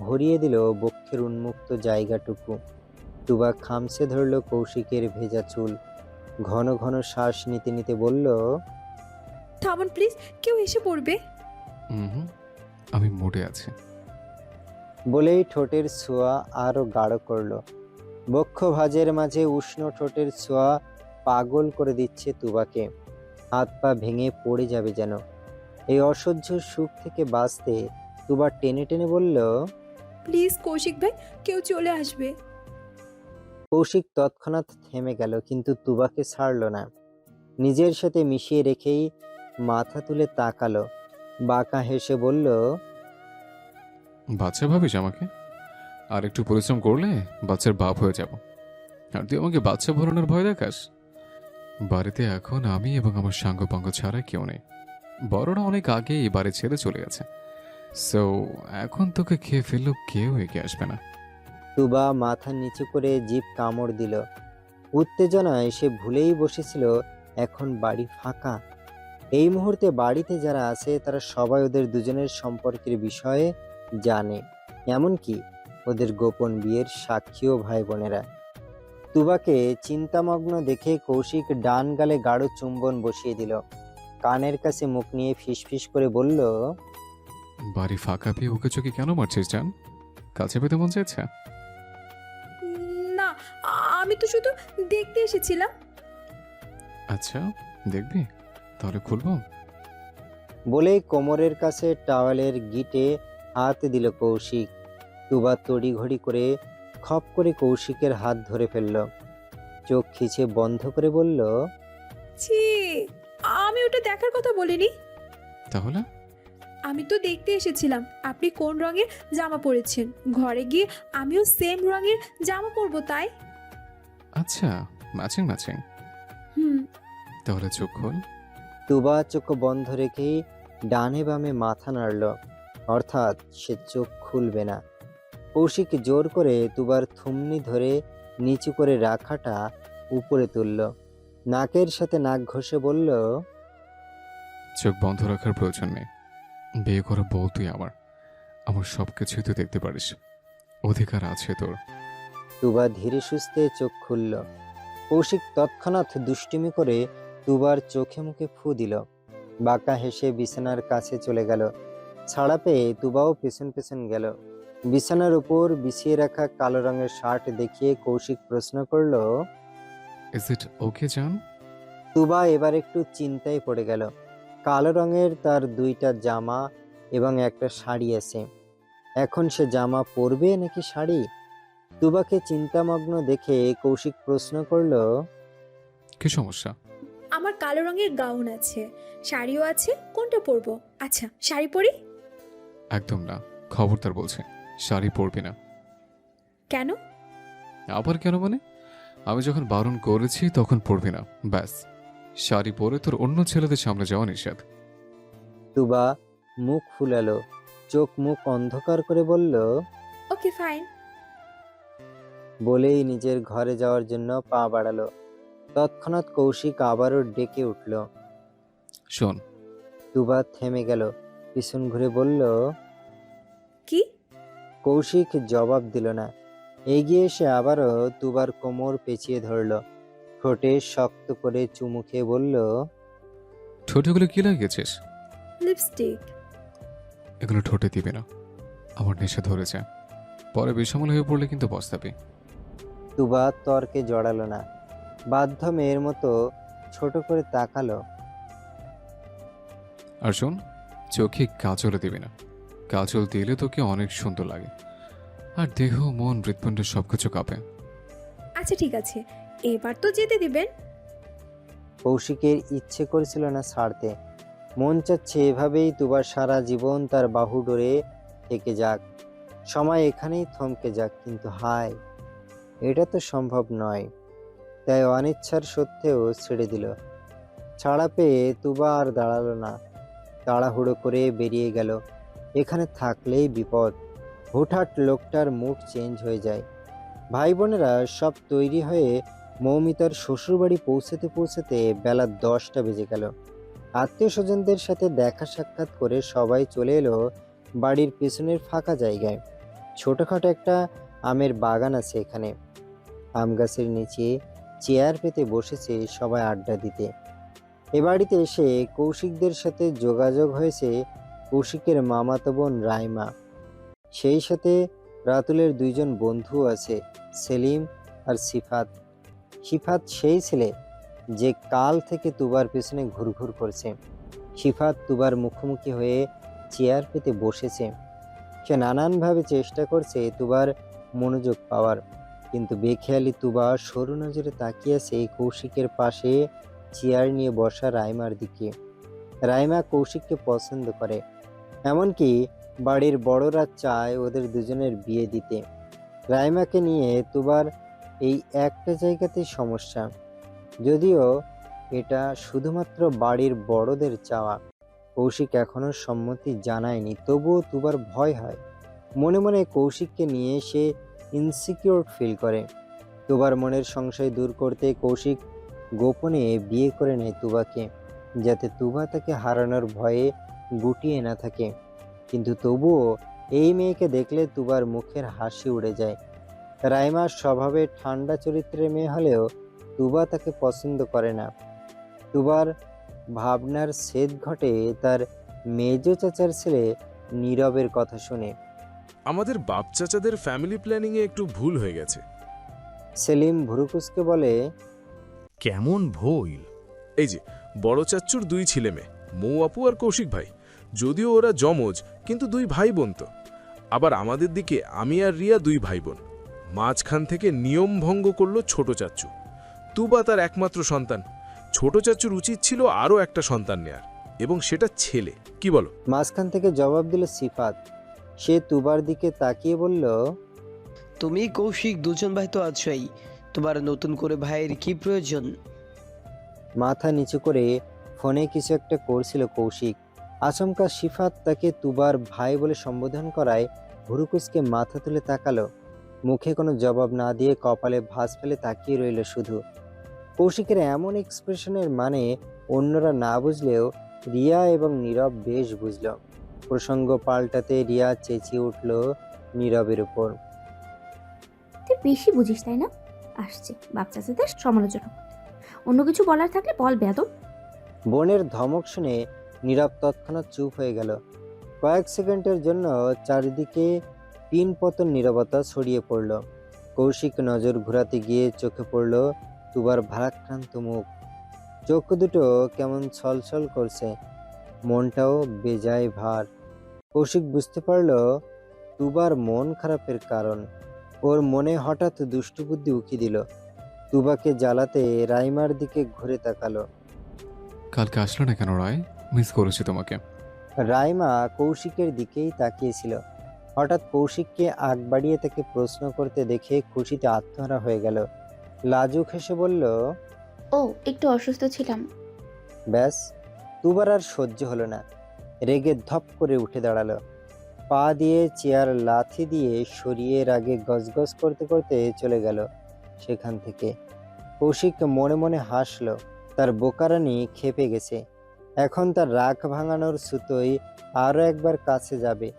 ভরিয়ে দিল বক্ষের উন্মুক্ত জায়গাটুকু। তুবা খামছে ধরল কৌশিকের ভেজা চুল। ঘন ঘন শ্বাস নিতে নিতে বলল, থামুন প্লিজ, কেউ এসে পড়বে। আমি মোড়ে আছি। বলেই ঠোঁটের ছোঁয়া আরো গাঢ় করল। বক্ষ ভাঁজের মাঝে উষ্ণ ঠোঁটের ছোঁয়া পাগল করে দিচ্ছে তুবাকে। হাত পা ভেঙে পড়ে যাবে যেন। এই অসহ্য সুখ থেকে বাঁচতে তুবা টেনে টেনে বলল, প্লিজ কৌশিক ভাই, কেউ চলে আসবে। কৌশিক তৎক্ষণাৎ থেমে গেল, কিন্তু তুবাকে ছাড়ল না। নিজের সাথে মিশিয়ে রেখেই মাথা তুলে তাকালো, বাঁকা হেসে বলল, বাচ্চা ভাবিস আমাকে? আর একটু পরিশ্রম করলে বাচ্চার বাপ হয়ে যাব। আর তুই আমাকে বাচ্চা ভরানোর ভয় দেখাস? বাড়িতে এখন আমি এবং আমার সাঙ্গপাঙ্গ ছাড়া কেউ নেই। বড়রা অনেক আগে এই বাড়ি ছেড়ে চলে গেছে। সো এখন তোকে খেয়ে ফেললেও কেউ এগিয়ে আসবে না। তুবা মাথা নিচু করে জিভ কামড় দিল। উত্তেজনায় সে ভুলেই বসেছিল এখন বাড়ি ফাঁকা। এই মুহূর্তে বাড়িতে যারা আছে তারা সবাই ওদের দুজনের সম্পর্কের বিষয়ে জানে, এমনকি ওদের গোপন বিয়ের সাক্ষীও ভাই বোনেরা। তুবাকে চিন্তামগ্ন দেখে কৌশিক ডান গালে গাঢ় চুম্বন বসিয়ে দিল। কানের কাছে মুখ নিয়ে ফিসফিস করে বলল, বাড়ি ফাঁকা পেয়ে ওকে চোখে কেন মারছিস জান? কাছে পেতে মন চাইছে? না, আমি তো শুধু দেখতে এসেছিলাম। আচ্ছা, দেখবি? তাহলে খুলবো? বলেই কোমরের কাছে টাওয়ালের গিটে হাত দিল কৌশিক। তুবা তড়িঘড়ি করে খপ করে কৌশিকের হাত ধরে ফেলল। চোখ খিচে বন্ধ করে বলল, ছি, আমি ওটা দেখার কথা বলিনি। তাহলে? আমি তো দেখতে এসেছিলাম আপনি কোন রঙের জামা পরেছেন। ঘরে গিয়ে আমিও সেম রঙের জামা পরবো তাই। আচ্ছা, ম্যাচিং ম্যাচিং। হুম। তাহলে চোখ খোল। তুবা চোখ বন্ধ রেখেই ডানে বামে মাথা নাড়ল, অর্থাৎ সে চোখ খুলবে না। কৌশিক জোর করে তুবার থুমনি ধরে নিচু করে রাখাটা উপরে তুলল। নাকের সাথে নাক ঘষে বলল, চোখ বন্ধ রাখার প্রয়োজন নেই। বিয়ে করা বউ তুই আমার। আমার সব কিছুই তুই দেখতে পারিস। অধিকার আছে তোর। তুবা ধীরে সুস্থে চোখ খুলল। কৌশিক তৎক্ষণাৎ দুষ্টুমি করে তুবার চোখে মুখে ফু দিল। বাঁকা হেসে বিছানার কাছে চলে গেল। ছাড়া পেয়ে তুবাও পেছন পেছন গেল। বিছানার উপর বিছিয়ে রাখা কালো রঙের শার্ট দেখিয়ে কৌশিক প্রশ্ন করল, ইজ ইট ওকে জান? তুবা এবার একটু চিন্তায় পড়ে গেল। কালো রঙের তার দুইটা জামা এবং একটা শাড়ি আছে। এখন সে জামা পরবে নাকি শাড়ি? তুবাকে চিন্তামগ্ন দেখে কৌশিক প্রশ্ন করল, কি সমস্যা? আমার কালো রঙের গাউন আছে, শাড়িও আছে, কোনটা পরবো? আচ্ছা, শাড়ি পরি। একদম না, খবরদার বলছে শাড়ি পরবি না। কেন? আবার কেন মানে? আমি যখন বারণ করেছি তখন পরবি না, ব্যাস। শাড়ি পরে তোর অন্য ছেলেদের সামনে যাওয়া নিষেধ। তুবা মুখ ফুলালো, চোখ মুখ অন্ধকার করে বলল, ওকে ফাইন। বলেই নিজের ঘরে যাওয়ার জন্য পা বাড়ালো। তৎক্ষণাৎ কৌশিক আবারও ডেকে উঠল। শোন। তুবা থেমে গেল, পিছন ঘুরে বলল, কি? কৌশিক জবাব দিল না। এগিয়ে এসে আবারও তুবার কোমর পেঁচিয়ে ধরল। ঠোঁটে শক্ত করে চুমু খেয়ে বলল, ঠোঁটেগুলো কি লাগিয়েছিস? লিপস্টিক। এগুলো ঠোঁটে দিবি না, আমার নেশা ধরেছে। পরে বিষমল হয়ে পড়লে কিন্তু পস্তাবি। তুবা তর্কে জড়ালো না, বাধ্য মেয়ের মতো ছোট করে তাকালো। আর শোন, চোখে কাজলে দিবি না। কাজল দিলে তোকে অনেক সুন্দর লাগে, আর দেহ মন হৃৎপিণ্ড সবকিছু কাঁপে। আচ্ছা ঠিক আছে, এবার তো যেতে দিবেন। কৌশিকের ইচ্ছে করেছিল না ছাড়তে। মন চাচ্ছে এভাবেই তুবার সারা জীবন তার বাহু ডোরে থেকে যাক, সময় এখানেই থমকে যাক, কিন্তু হায়, এটা তো সম্ভব নয়। তাই অনিচ্ছার সত্ত্বেও ছেড়ে দিল। ছাড়া পেয়ে তুবা আর দাঁড়ালো না, তাড়াহুড়ো করে বেরিয়ে গেল। এখানে থাকলেই বিপদ। হুটহাট লোকটার মুড চেঞ্জ হয়ে যায়। ভাই বোনেরা সব তৈরি হয়ে মৌমিতার শ্বশুরবাড়ি পৌঁছাতে পৌঁছাতে বেলা 10টা বেজে গেল। আত্মীয় স্বজনদের সাথে দেখা সাক্ষাৎ করে সবাই চলে এলো বাড়ির পেছনের ফাঁকা জায়গায়। ছোটখাটো একটা আমের বাগান আছে এখানে। আম গাছের নিচে চেয়ার পেতে বসেছে সবাই আড্ডা দিতে। এ বাড়িতে এসে কৌশিকদের সাথে যোগাযোগ হয়েছে কৌশিকের মামাতো বোন রাইমা। সেই সাথে রাতুলের দুইজন বন্ধু আছে, সেলিম আর সিফাত। সিফাত সেই ছেলে যে কাল থেকে তুবার পেছনে ঘুরঘুর করছে। সিফাত তুবার মুখোমুখি হয়ে চেয়ার পেতে বসেছে। সে নানানভাবে চেষ্টা করছে তুবার মনোযোগ পাওয়ার, কিন্তু বেখেয়ালি তুবা সরু নজরে তাকিয়ে আছে কৌশিকের পাশে চেয়ার নিয়ে বসা রাইমার দিকে। রাইমা কৌশিককে পছন্দ করে, এমনকি বাড়ির বড়রা চায় ওদের দুজনের বিয়ে দিতে। রাইমাকে নিয়ে তুবার এই একটা জায়গাতেই সমস্যা, যদিও এটা শুধুমাত্র বাড়ির বড়দের চাওয়া। কৌশিক এখনো সম্মতি জানায়নি, তবুও তুবার ভয় হয়। মনে মনে কৌশিককে নিয়ে সে ইনসিকিউর ফিল করে। তুবার মনের সংশয় দূর করতে কৌশিক গোপনে বিয়ে করে নেয় তুবাকে, যাতে তুবা তাকে হারানোর ভয়ে গুটিয়ে না থাকে। কিন্তু তবুও এই মেয়েকে দেখলে তুবার মুখের হাসি উড়ে যায়। রাইমা স্বভাবে ঠান্ডা চরিত্রের মেয়ে হলেও তুবা তাকে পছন্দ করে না। তুবার ভাবনার ছেদ ঘটে তার মেজ চাচার ছেলে নীরবের কথা শুনে। আমাদের বাপ চাচাদের ফ্যামিলি প্ল্যানিংয়ে একটু ভুল হয়ে গেছে। সেলিম ভুরুকুসকে বলে, কেমন ভুল? এই যে বড় চাচ্চুর 2 ছেলে মেয়ে, মৌ আপু আর কৌশিক ভাই, যদিও ওরা যমজ কিন্তু 2 ভাই বোন তো। আবার আমাদের দিকে আমি আর রিয়া 2 ভাই বোন। মাঝখান থেকে নিয়ম ভঙ্গ করলো ছোট চাচ্চু। তুবা তার একমাত্র সন্তান। ছোট চাচ্চুর উচিত ছিল আরও একটা সন্তান নেয়ার, এবং সেটা ছেলে। কি বলো? মাঝখান থেকে জবাব দিল সিফাত। সে তুবার দিকে তাকিয়ে বলল, তুমি কৌশিক দুজন ভাই তো আছোই, তোমার নতুন করে ভাইয়ের কি প্রয়োজন? মাথা নিচু করে ফোনে কিছু একটা করছিল কৌশিক। আচমকা সিফাত তাকে তুবার ভাই বলে সম্বোধন করায় ভুরুকুসকে মাথা তুলে তাকালো। মুখে কোনো জবাব না দিয়ে কপালে ভাঁজ ফেলে তাকিয়ে রইল শুধু। কৌশিকের এমন এক্সপ্রেশনের মানে অন্যরা না বুঝলেও রিয়া এবং নীরব বেশ বুঝল। প্রসঙ্গ পাল্টাতে রিয়া চেঁচিয়ে উঠল নীরবের উপর, তুই বেশি বুঝিস তাই না? আসছে বাচ্চাদের সমালোচনা করতে। অন্য কিছু বলার থাকলে বল বেয়াদব। বোনের ধমক শুনে নীরব তৎক্ষণাৎ চুপ হয়ে গেল। কয়েক সেকেন্ডের জন্য চারিদিকে পিন পতন নীরবতা ছড়িয়ে পড়ল। কৌশিক নজর ঘুরাতে গিয়ে চোখে পড়ল তুবার ভারাক্রান্ত মুখ। চোখ দুটো কেমন ছলছল করছে, মনটাও বেজায় ভার। কৌশিক বুঝতে পারল তুবার মন খারাপের কারণ। ওর মনে হঠাৎ দুষ্টু বুদ্ধি উকি দিল। তুবাকে জ্বালাতে রাইমার দিকে ঘুরে তাকালো। কালকে আসলো না কেন রায়? মিস করেছি তোমাকে। রাইমা কৌশিকের দিকেই তাকিয়েছিল। হঠাৎ কৌশিককে আগ বাড়িয়ে তাকে প্রশ্ন করতে দেখে খুশিতে আত্মহারা হয়ে গেল। লাজুক হেসে বলল, ও একটু অসুস্থ ছিলাম। ব্যাস। তুবার আর সহ্য হলো না, রেগে ধপ করে উঠে দাঁড়ালো। পা দিয়ে চেয়ার লাথি দিয়ে সরিয়ে রাগে গজগজ করতে করতে চলে গেল সেখান থেকে। কৌশিক মনে মনে হাসলো, তার বোকারানি খেপে গেছে। এখন তার রাগ ভাঙানোর সুতোয় আরও একবার কাছে যাবে,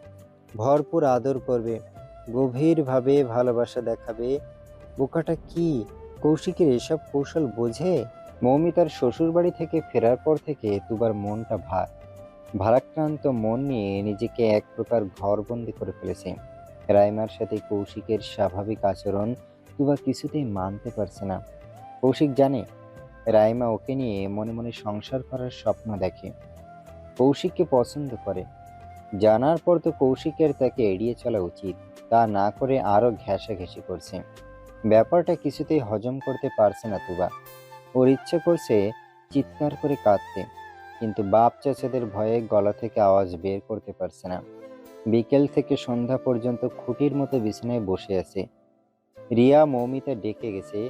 ভরপুর আদর করবে, গভীরভাবে ভালোবাসা দেখাবে। বোকাটা কি কৌশিকের এসব কৌশল বোঝে? মৌমিতার শ্বশুর বাড়ি থেকে ফেরার পর থেকে তুবার মনটা ভারাক্রান্ত মন নিয়ে নিজেকে এক প্রকার ঘরবন্দি করে ফেলেছে। রাইমার সাথে কৌশিকের স্বাভাবিক আচরণ তুবা কিছুতেই মানতে পারছে না। কৌশিক জানে রাইমা ওকে নিয়ে মনে মনে সংসার করার স্বপ্ন দেখে, কৌশিককে পছন্দ করে। জানার পর তো কৌশিকের তাকে এড়িয়ে চলা উচিত, তা না করে আরও ঘেঁষাঘেঁষি করছে। ব্যাপারটা কিছুতেই হজম করতে পারছে না তুবা। ওর ইচ্ছে করছে চিৎকার করে কাঁদতে, কিন্তু বাপ চাচাদের ভয়ে গলা থেকে আওয়াজ বের করতে পারছে না। বিকেল থেকে সন্ধ্যা পর্যন্ত খুঁটির মতো বিছানায় বসে আছে। রিয়া মৌমিতা ডেকে গেছে,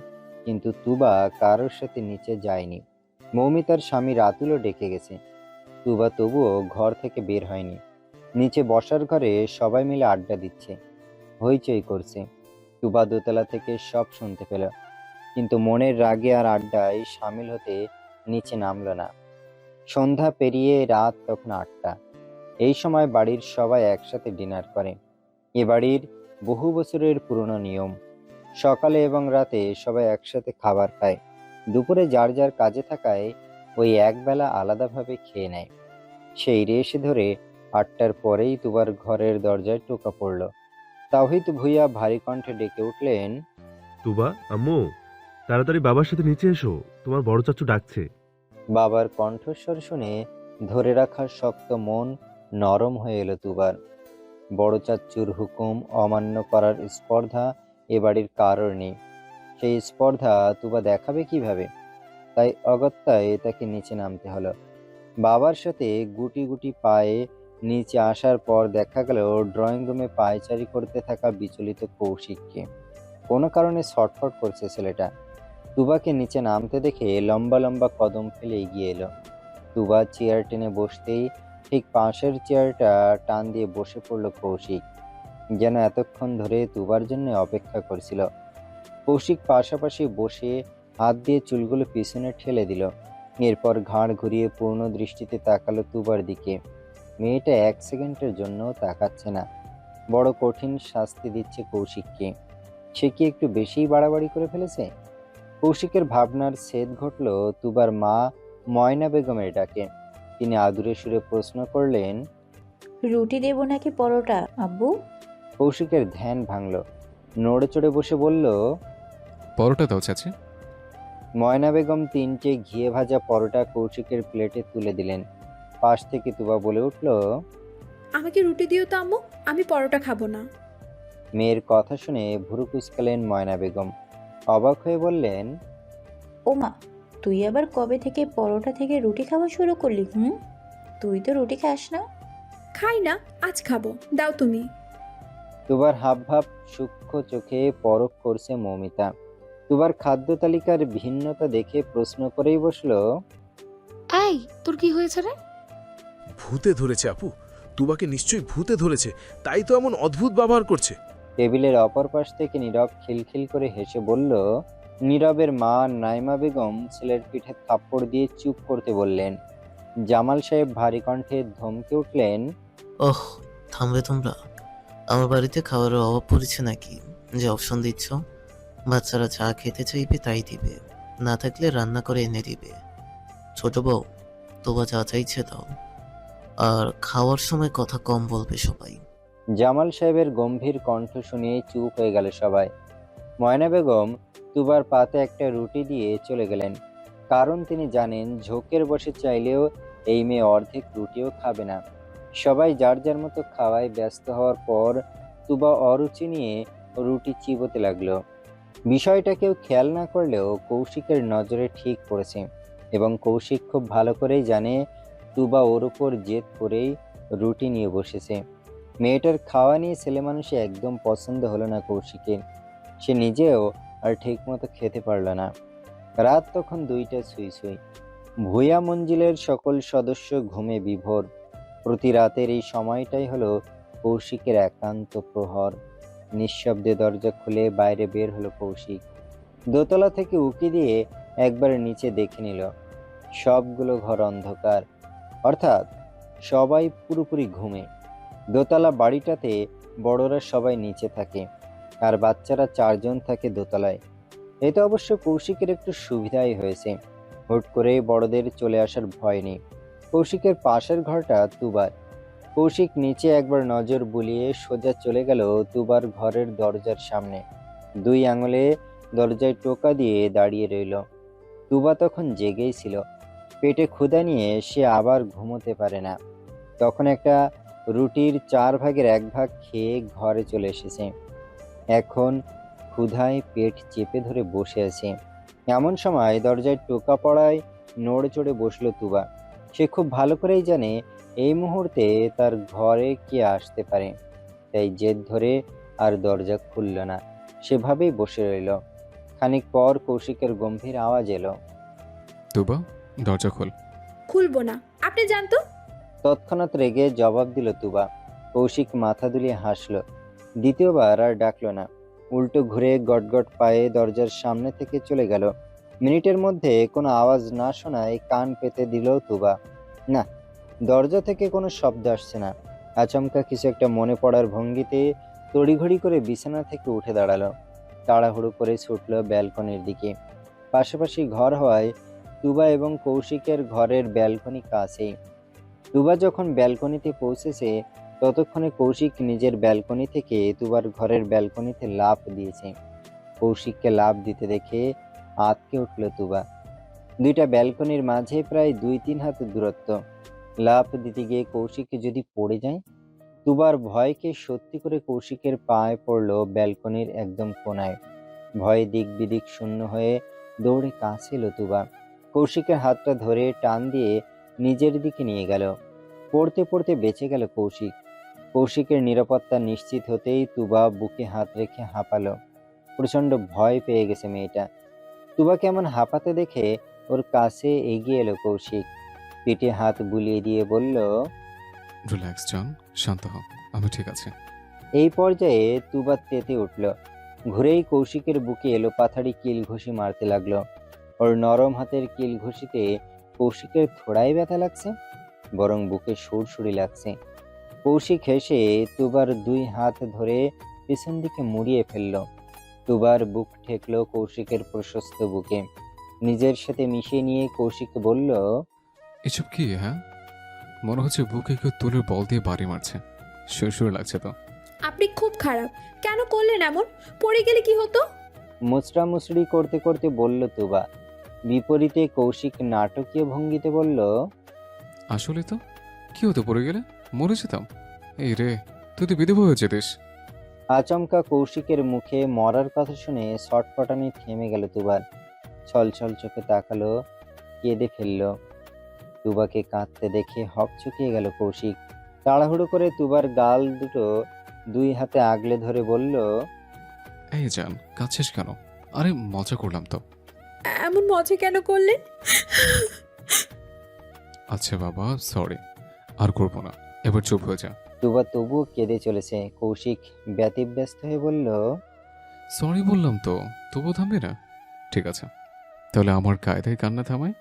কিন্তু তুবা কারোর সাথে নিচে যায়নি। মৌমিতার স্বামী রাতুলও ডেকে গেছে, তুবা তবুও ঘর থেকে বের হয়নি। নিচে বসার ঘরে সবাই মিলে আড্ডা দিচ্ছে, হইচই করছে। তুবা দোতলা থেকে সব শুনতে পেল, কিন্তু মনের রাগে আর আড্ডায় সামিল হতে নিচে নামল না। সন্ধ্যা পেরিয়ে রাত তখন 8টা। এই সময় বাড়ির সবাই একসাথে ডিনার করে। এ বাড়ির বহু বছরের পুরনো নিয়ম। সকালে এবং রাতে সবাই একসাথে খাবার খায়। দুপুরে যার যার কাজে থাকায় ওই একবেলা আলাদাভাবে খেয়ে নেয়। সেই রেশ ধরে 8টার পরেই তুবার ঘরের দরজায় টোকা পড়ল। তাওহিদ ভুইয়া ভারী কণ্ঠে ডেকে উঠলেন, তুবা, আম্মু, তাড়াতাড়ি বাবার সাথে নিচে এসো, তোমার বড় চাচু ডাকছে। বাবার কণ্ঠস্বর শুনে ধরে রাখার শক্ত মন নরম হয়ে এলো তুবার। বড় চাচ্চুর হুকুম অমান্য করার স্পর্ধা এ বাড়ির কারোর নেই। সেই স্পর্ধা তুবা দেখাবে কিভাবে? তাই অগত্যায় তাকে নিচে নামতে হলো। বাবার সাথে গুটি গুটি পায়ে নিচে আসার পর দেখা গেল ড্রয়িং রুমে পায়চারি করতে থাকা বিচলিত কৌশিককে। কোনো কারণে ছটফট করছে ছেলেটা। তুবাকে নিচে নামতে দেখে লম্বা লম্বা কদম ফেলে এগিয়ে এলো। তুবা চেয়ার টেনে বসতেই ঠিক পাশের চেয়ারটা টান দিয়ে বসে পড়ল কৌশিক, যেন এতক্ষণ ধরে তুবার জন্য অপেক্ষা করছিল। কৌশিক পাশাপাশি বসে হাত দিয়ে চুলগুলো পিছনে ঠেলে দিল। এরপর ঘাড় ঘুরিয়ে পূর্ণ দৃষ্টিতে তাকালো তুবার দিকে। মেয়েটা 1 সেকেন্ডের জন্য তাকাচ্ছে না। বড় কঠিন শাস্তি দিচ্ছে কৌশিককে। সে কি একটু বেশিই বাড়াবাড়ি করে ফেলেছে? কৌশিকের ভাবনার ছেদ ঘটল তুবার মা ময়না বেগমের ডাকে। তিনি আদুরে সুরে প্রশ্ন করলেন, রুটি দেবো নাকি পরোটা আব্বু? কৌশিকের ধ্যান ভাঙল। নড়ে চড়ে বসে বলল, পরোটা দাও চাচি। ময়না বেগম 3টে ঘিয়ে ভাজা পরোটা কৌশিকের প্লেটে তুলে দিলেন। পাশ থেকে তুবা বলে উঠল, আমাকে রুটি দিও তো আম্মু, আমি পরোটা খাবো না। মেয়ের কথা শুনে ভুরু কুঁচকালেন ময়না বেগম। অবাক হয়ে বললেন, ওমা, তুই আবার কবে থেকে পরোটা থেকে রুটি খাওয়া শুরু করলি? তুই তো রুটি খাস না। খাই না, আজ খাবো, দাও তুমি। তুবার হাবভাব সূক্ষ্ম চোখে পরখ করছে মৌমিতা। তুবার খাদ্য তালিকার ভিন্নতা দেখে প্রশ্ন করেই বসলো, এই তোর কি হয়েছে রে? ভূতে ধরেছে আপু, তুবাকে নিশ্চয়ই ভূতে ধরেছে, তাই তো এমন অদ্ভুত ব্যবহার করছে। টেবিলের অপর পাশ থেকে নীরব খিলখিল করে হেসে বলল। নীরবের মা নাইমা বেগম ছেলের পিঠে থাপ্পড় দিয়ে চুপ করতে বললেন। জামাল সাহেব ভারী কণ্ঠে ধমকে উঠলেন, ওহ, থামবে তোমরা? আমার বাড়িতে খাবারের অভাব পড়েছে নাকি যে অপশন দিচ্ছ? বাচ্চারা যা খেতে চাইবে তাই দিবে, না থাকলে রান্না করে এনে দিবে। ছোট বউ, তোবা যা চাইছে দাও, আর খাওয়ার সময় কথা কম বলবে সবাই। জামাল সাহেবের গম্ভীর কণ্ঠ শুনে চুপ হয়ে গেল সবাই। ময়না বেগম তুবার পাতে একটা রুটি দিয়ে চলে গেলেন, কারণ তিনি জানেন ঝোঁকের বসে চাইলেও এই মেয়ে অর্ধেক রুটিও খাবে না। সবাই যার যার মতো খাওয়ায় ব্যস্ত হওয়ার পর তুবা অরুচি নিয়ে রুটি চিবোতে লাগলো। বিষয়টা কেউ খেয়াল না করলেও কৌশিকের নজরে ঠিক পড়েছে, এবং কৌশিক খুব ভালো করেই জানে তুবা ওর উপর জেদ করেই রুটি নিয়ে বসেছে। মেয়েটার খাওয়া নিয়ে ছেলে মানুষে একদম পছন্দ হলো না কৌশিকের। সে নিজেও আর ঠিক মতো খেতে পারল না। রাত তখন 2টা ছুঁই ছুঁই। ভূয়া মঞ্জিলের সকল সদস্য ঘুমে বিভোর। প্রতি রাতের এই সময়টাই হলো কৌশিকের একান্ত প্রহর। নিঃশব্দে দরজা খুলে বাইরে বের হলো কৌশিক। দোতলা থেকে উকি দিয়ে একবার নিচে দেখে নিল। সবগুলো ঘর অন্ধকার, অর্থাৎ সবাই পুরোপুরি ঘুমে। দোতলা বাড়িটাতে বড়রা সবাই নিচে থাকে, আর বাচ্চারা 4 জন থাকে দোতলায়। এতে অবশ্য কৌশিকের একটু সুবিধাই হয়েছে, হুট করে বড়দের চলে আসার ভয় নেই। কৌশিকের পাশের ঘরটা তুবার। কৌশিক নিচে একবার নজর বুলিয়ে সোজা চলে গেল তুবার ঘরের দরজার সামনে। 2 আঙুলে দরজায় টোকা দিয়ে দাঁড়িয়ে রইল। তুবা তখন জেগেই ছিল। পেটে ক্ষুধা নিয়ে সে আবার ঘুমোতে পারে না। তখন একটা রুটির 4 ভাগের 1 ভাগ খেয়ে ঘরে চলে এসেছে। এখন ক্ষুধায় পেট চেপে ধরে বসে আছে। এমন সময় দরজায় টোকা পড়ায় নড়ে চড়ে বসলো তুবা। সে খুব ভালো করেই জানে এই মুহূর্তে তার ঘরে কে আসতে পারে, তাই জেদ ধরে আর দরজা খুলল না, সেভাবেই বসে রইল। খানিক পর কৌশিকের গম্ভীর আওয়াজ এলো, তুবা, দরজা খোল। খুলবো না, আপনি জানতো। তৎক্ষণাৎ রেগে জবাব দিল তুবা। কৌশিক মাথা দুলিয়ে হাসল। দ্বিতীয়বার আর ডাকলো না, উল্টো ঘুরে গটগট পায়ে দরজার সামনে থেকে চলে গেল। মিনিটের মধ্যে কোনো আওয়াজ না শোনায় কান পেতে দিল তুবা। না, দরজা থেকে কোনো শব্দ আসছে না। আচমকা কিছু একটা মনে পড়ার ভঙ্গিতে তড়িঘড়ি করে বিছানা থেকে উঠে দাঁড়ালো। তাড়াহুড়ো করে ছুটল ব্যালকনির দিকে। পাশাপাশি ঘর হওয়ায় তুবা এবং কৌশিকের ঘরের ব্যালকনি কাছেই। তুবা যখন ব্যালকনিতে পৌঁছেছে ততক্ষণে কৌশিক নিজের ব্যালকনি থেকে তুবার ঘরের ব্যালকনিতে লাফ দিয়েছে। কৌশিককে লাফ দিতে দেখে আঁতকে উঠল তুবা। 2টা ব্যালকনির মাঝে প্রায় 2-3 হাত দূরত্ব। লাফ দিতে গিয়ে কৌশিক যদি পড়ে যায়। তুবার ভয়কে সত্যি করে কৌশিকের পায়ে পড়ল ব্যালকনির একদম কোনায়। ভয়ে দিক বিদিক শূন্য হয়ে দৌড়ে কাছে এলো তুবা। কৌশিকের হাতটা ধরে টান দিয়ে নিজের দিকে নিয়ে গেল। পড়তে পড়তে বেঁচে গেল কৌশিক। কৌশিকের নিরাপত্তা নিশ্চিত হতেই তুবা বুকে হাত রেখে হাঁপালো। প্রচন্ড ভয় পেয়ে গেছে মেয়েটা। তুবা কেমন হাঁপাতে দেখে ওর কাছে এগিয়ে এলো কৌশিক। পিঠে হাত বুলিয়ে দিয়ে বলল, রিল্যাক্স জন, শান্ত হ, আমি ঠিক আছে। এই পর্যায়ে তুবা তেতে উঠল। ঘুরেই কৌশিকের বুকে এলো পাথাড়ি কিল ঘুষি মারতে লাগলো। ওর নরম হাতের কিল ঘুষিতে কৌশিকের থোড়াই ব্যথা লাগছে, বরং বুকে সুরসুরি লাগছে। কৌশিক হেসে তুবার 2 হাত ধরে পিছন দিকে মুড়িয়ে ফেলল। তুবার বুক ঠেকলো কৌশিকের প্রশস্ত বুকে। নিজের সাথে মিশিয়ে নিয়ে কৌশিক বলল, এসব কি? হ্যাঁ, মনে হচ্ছে বুকে কেউ তুলের বল দিয়ে বাড়ি মারছে। শুরু লাগছে তো। আপনি খুব খারাপ। কেন করলেন এমন? পড়ে গেলে কি হতো? মুচড়া মুচড়ি করতে করতে বলল তুবা। বিপরীতে কৌশিক নাটকীয় ভঙ্গিতে বলল, আসলে তো কি হতো, পড়ে গেলে মরে যেতাম। এই রে, তুই তো বিধবা হয়ে যেতিস। আচমকা কৌশিকের মুখে মরার কথা শুনে ছটফটানি থেমে গেল তুবার। ছলছল চোখে তাকালো, কেঁদে ফেলল। তুবাকে কাঁদতে দেখে হকচকিয়ে গেল কৌশিক। তাড়াহুড়ো করে তুবার গাল দুটো 2 হাতে আগলে ধরে বলল, এই জান, কাঁদছিস কেন? আরে মজা করলাম তো। এমন মজা কেন করলেন? আচ্ছা বাবা, সরি, আর করবো না, এবার চুপ হয়ে যা। তুবা তবুও কেঁদে চলেছে। কৌশিক ব্যতিব্যস্ত হয়ে বলল, সরি বললাম তো, তবুও থামবি না? ঠিক আছে, তাহলে আমার কায়দায় কান্না থামাই।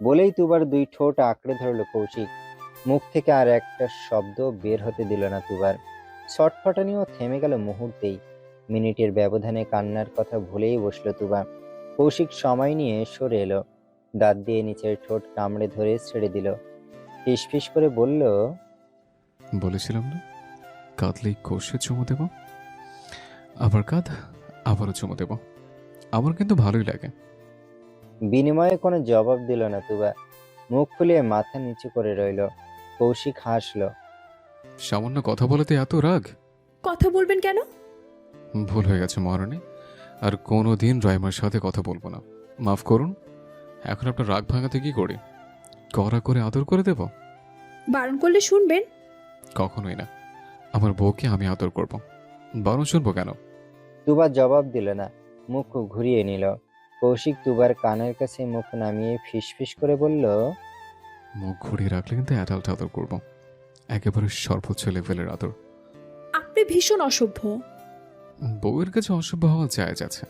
বলেই তুবার 2 ঠোঁট আঁকড়ে ধরল কৌশিক। মুখ থেকে আর একটা শব্দ বের হতে দিল না তুবার। ছটফটানিও থেমে গেল মুহূর্তেই। মিনিটের ব্যবধানে কান্নার কথা ভুলেই বসল তুবা। কৌশিক সময় নিয়ে সরে এলো। দাঁত দিয়ে নিচের ঠোঁট কামড়ে ধরে ছেড়ে দিল। ফিসফিস করে বলল, বলেছিলাম না, কাঁদলেই কষে চুমু দেব। আবার কাঁদ, আবারও চুমু দেব। আমার কিন্তু ভালোই লাগে। বিনিময়ে কোনো জবাব দিল না তুবা। মুখ ফুলিয়ে মাথা নিচু করে রইল। কৌশিক হাসল। সামান্য কথা বলাতে এত রাগ? কথা বলবেন কেন? ভুল হয়ে গেছে মহারানী, আর কোনো দিন রাইমার সাথে কথা বলবো না। মাফ করুন। এখন আপনার রাগ ভাঙাতে কি করি? কড়া করে আদর করে দেব? বারণ করলে শুনবেন? কখনোই না। আমার বউকে আমি আদর করব, বারণ শুনবো কেন? তুবা জবাব দিল না, মুখ ঘুরিয়ে নিল। কৌশিক তুবার কানের কাছে মুখ নামিয়ে ফিসফিস করে বলল, মুখ ঘুরিয়ে রাখলে কিন্তু অ্যাডাল্ট আদর করব, একেবারে সর্বোচ্চ লেভেলের আদর। আপনি ভীষণ অসভ্য। বউয়ের কাছে অসভ্য হওয়া জায়েজ আছে।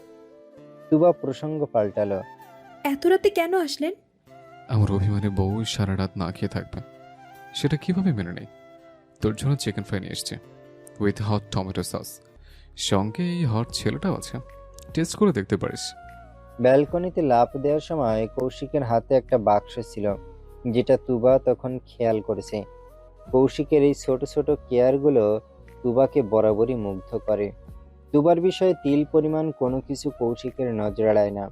তুবা প্রসঙ্গ পাল্টালো। এত রাতে কেন আসলেন? আমার অভিমানে বউ সারা রাত না খেয়ে থাকবে, সেটা কিভাবে মেনে নেই? তোর জন্য চিকেন ফ্রাই নিয়ে এসছে, উইথ হট টমেটো সস। সঙ্গে এই হট ছেলেটাও আছে, টেস্ট করে দেখতে পারিস। ব্যালকনিতে লাফ দেওয়ার সময় কৌশিকের হাতে একটা বাক্স ছিল, যেটা তুবা তখন খেয়াল করেছে। কৌশিকের এই ছোট ছোট কেয়ারগুলো তুবাকে বরাবরই মুগ্ধ করে। তুবার বিষয়ে তিল পরিমাণ কোনো কিছু কৌশিকের নজর এড়ায় না।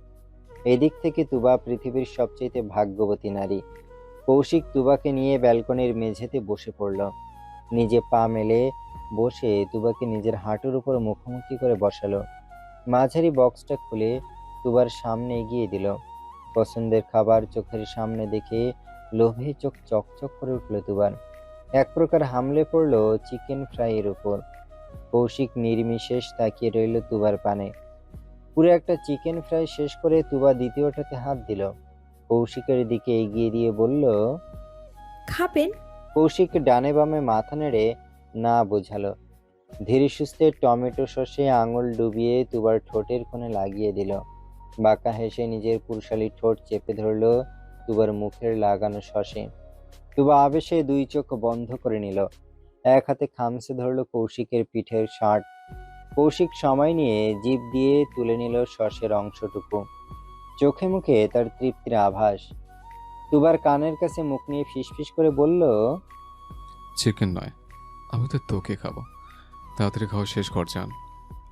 এদিক থেকে তুবা পৃথিবীর সবচেয়ে ভাগ্যবতী নারী। কৌশিক তুবাকে নিয়ে ব্যালকনির মেঝেতে বসে পড়ল। নিজে পা মেলে বসে তুবাকে নিজের হাঁটুর উপর মুখোমুখি করে বসালো। মাঝারি বক্সটা খুলে তুবার সামনে এগিয়ে দিল। পছন্দের খাবার চোখের সামনে দেখে লোভে চোখ চকচক করে উঠল তুবার। এক প্রকার হামলে পড়ল চিকেন ফ্রাইয়ের উপর। কৌশিক নির্বিশেষ তাকিয়ে রইল তুবার পানে। পুরো একটা চিকেন ফ্রাই শেষ করে তুবা দ্বিতীয়টাতে হাত দিল। কৌশিকের দিকে এগিয়ে দিয়ে বলল, খাবেন? কৌশিক ডানে বামে মাথা নেড়ে না বোঝালো। ধীরে সুস্থে টমেটো সসে আঙুল ডুবিয়ে তুবার ঠোঁটের কোণে লাগিয়ে দিল। বাঁকা হেসে নিজের পুরুষালী ঠোঁট চেপে ধরল তুবার মুখের লাগানো সসে। তুবা আবেশে 2 চোখ বন্ধ করে নিল। এক হাতে খামচে ধরল কৌশিকের পিঠের শার্ট। কৌশিক সময় নিয়ে জিভ দিয়ে তুলে নিল সসের অংশটুকু। চোখে মুখে তার তৃপ্তির আভাস। তুবার কানের কাছে মুখ নিয়ে ফিসফিস করে বলল, চিকেন নয়, আমি তো তোকে খাবো। তাড়াতাড়ি খাওয়া শেষ কর জান,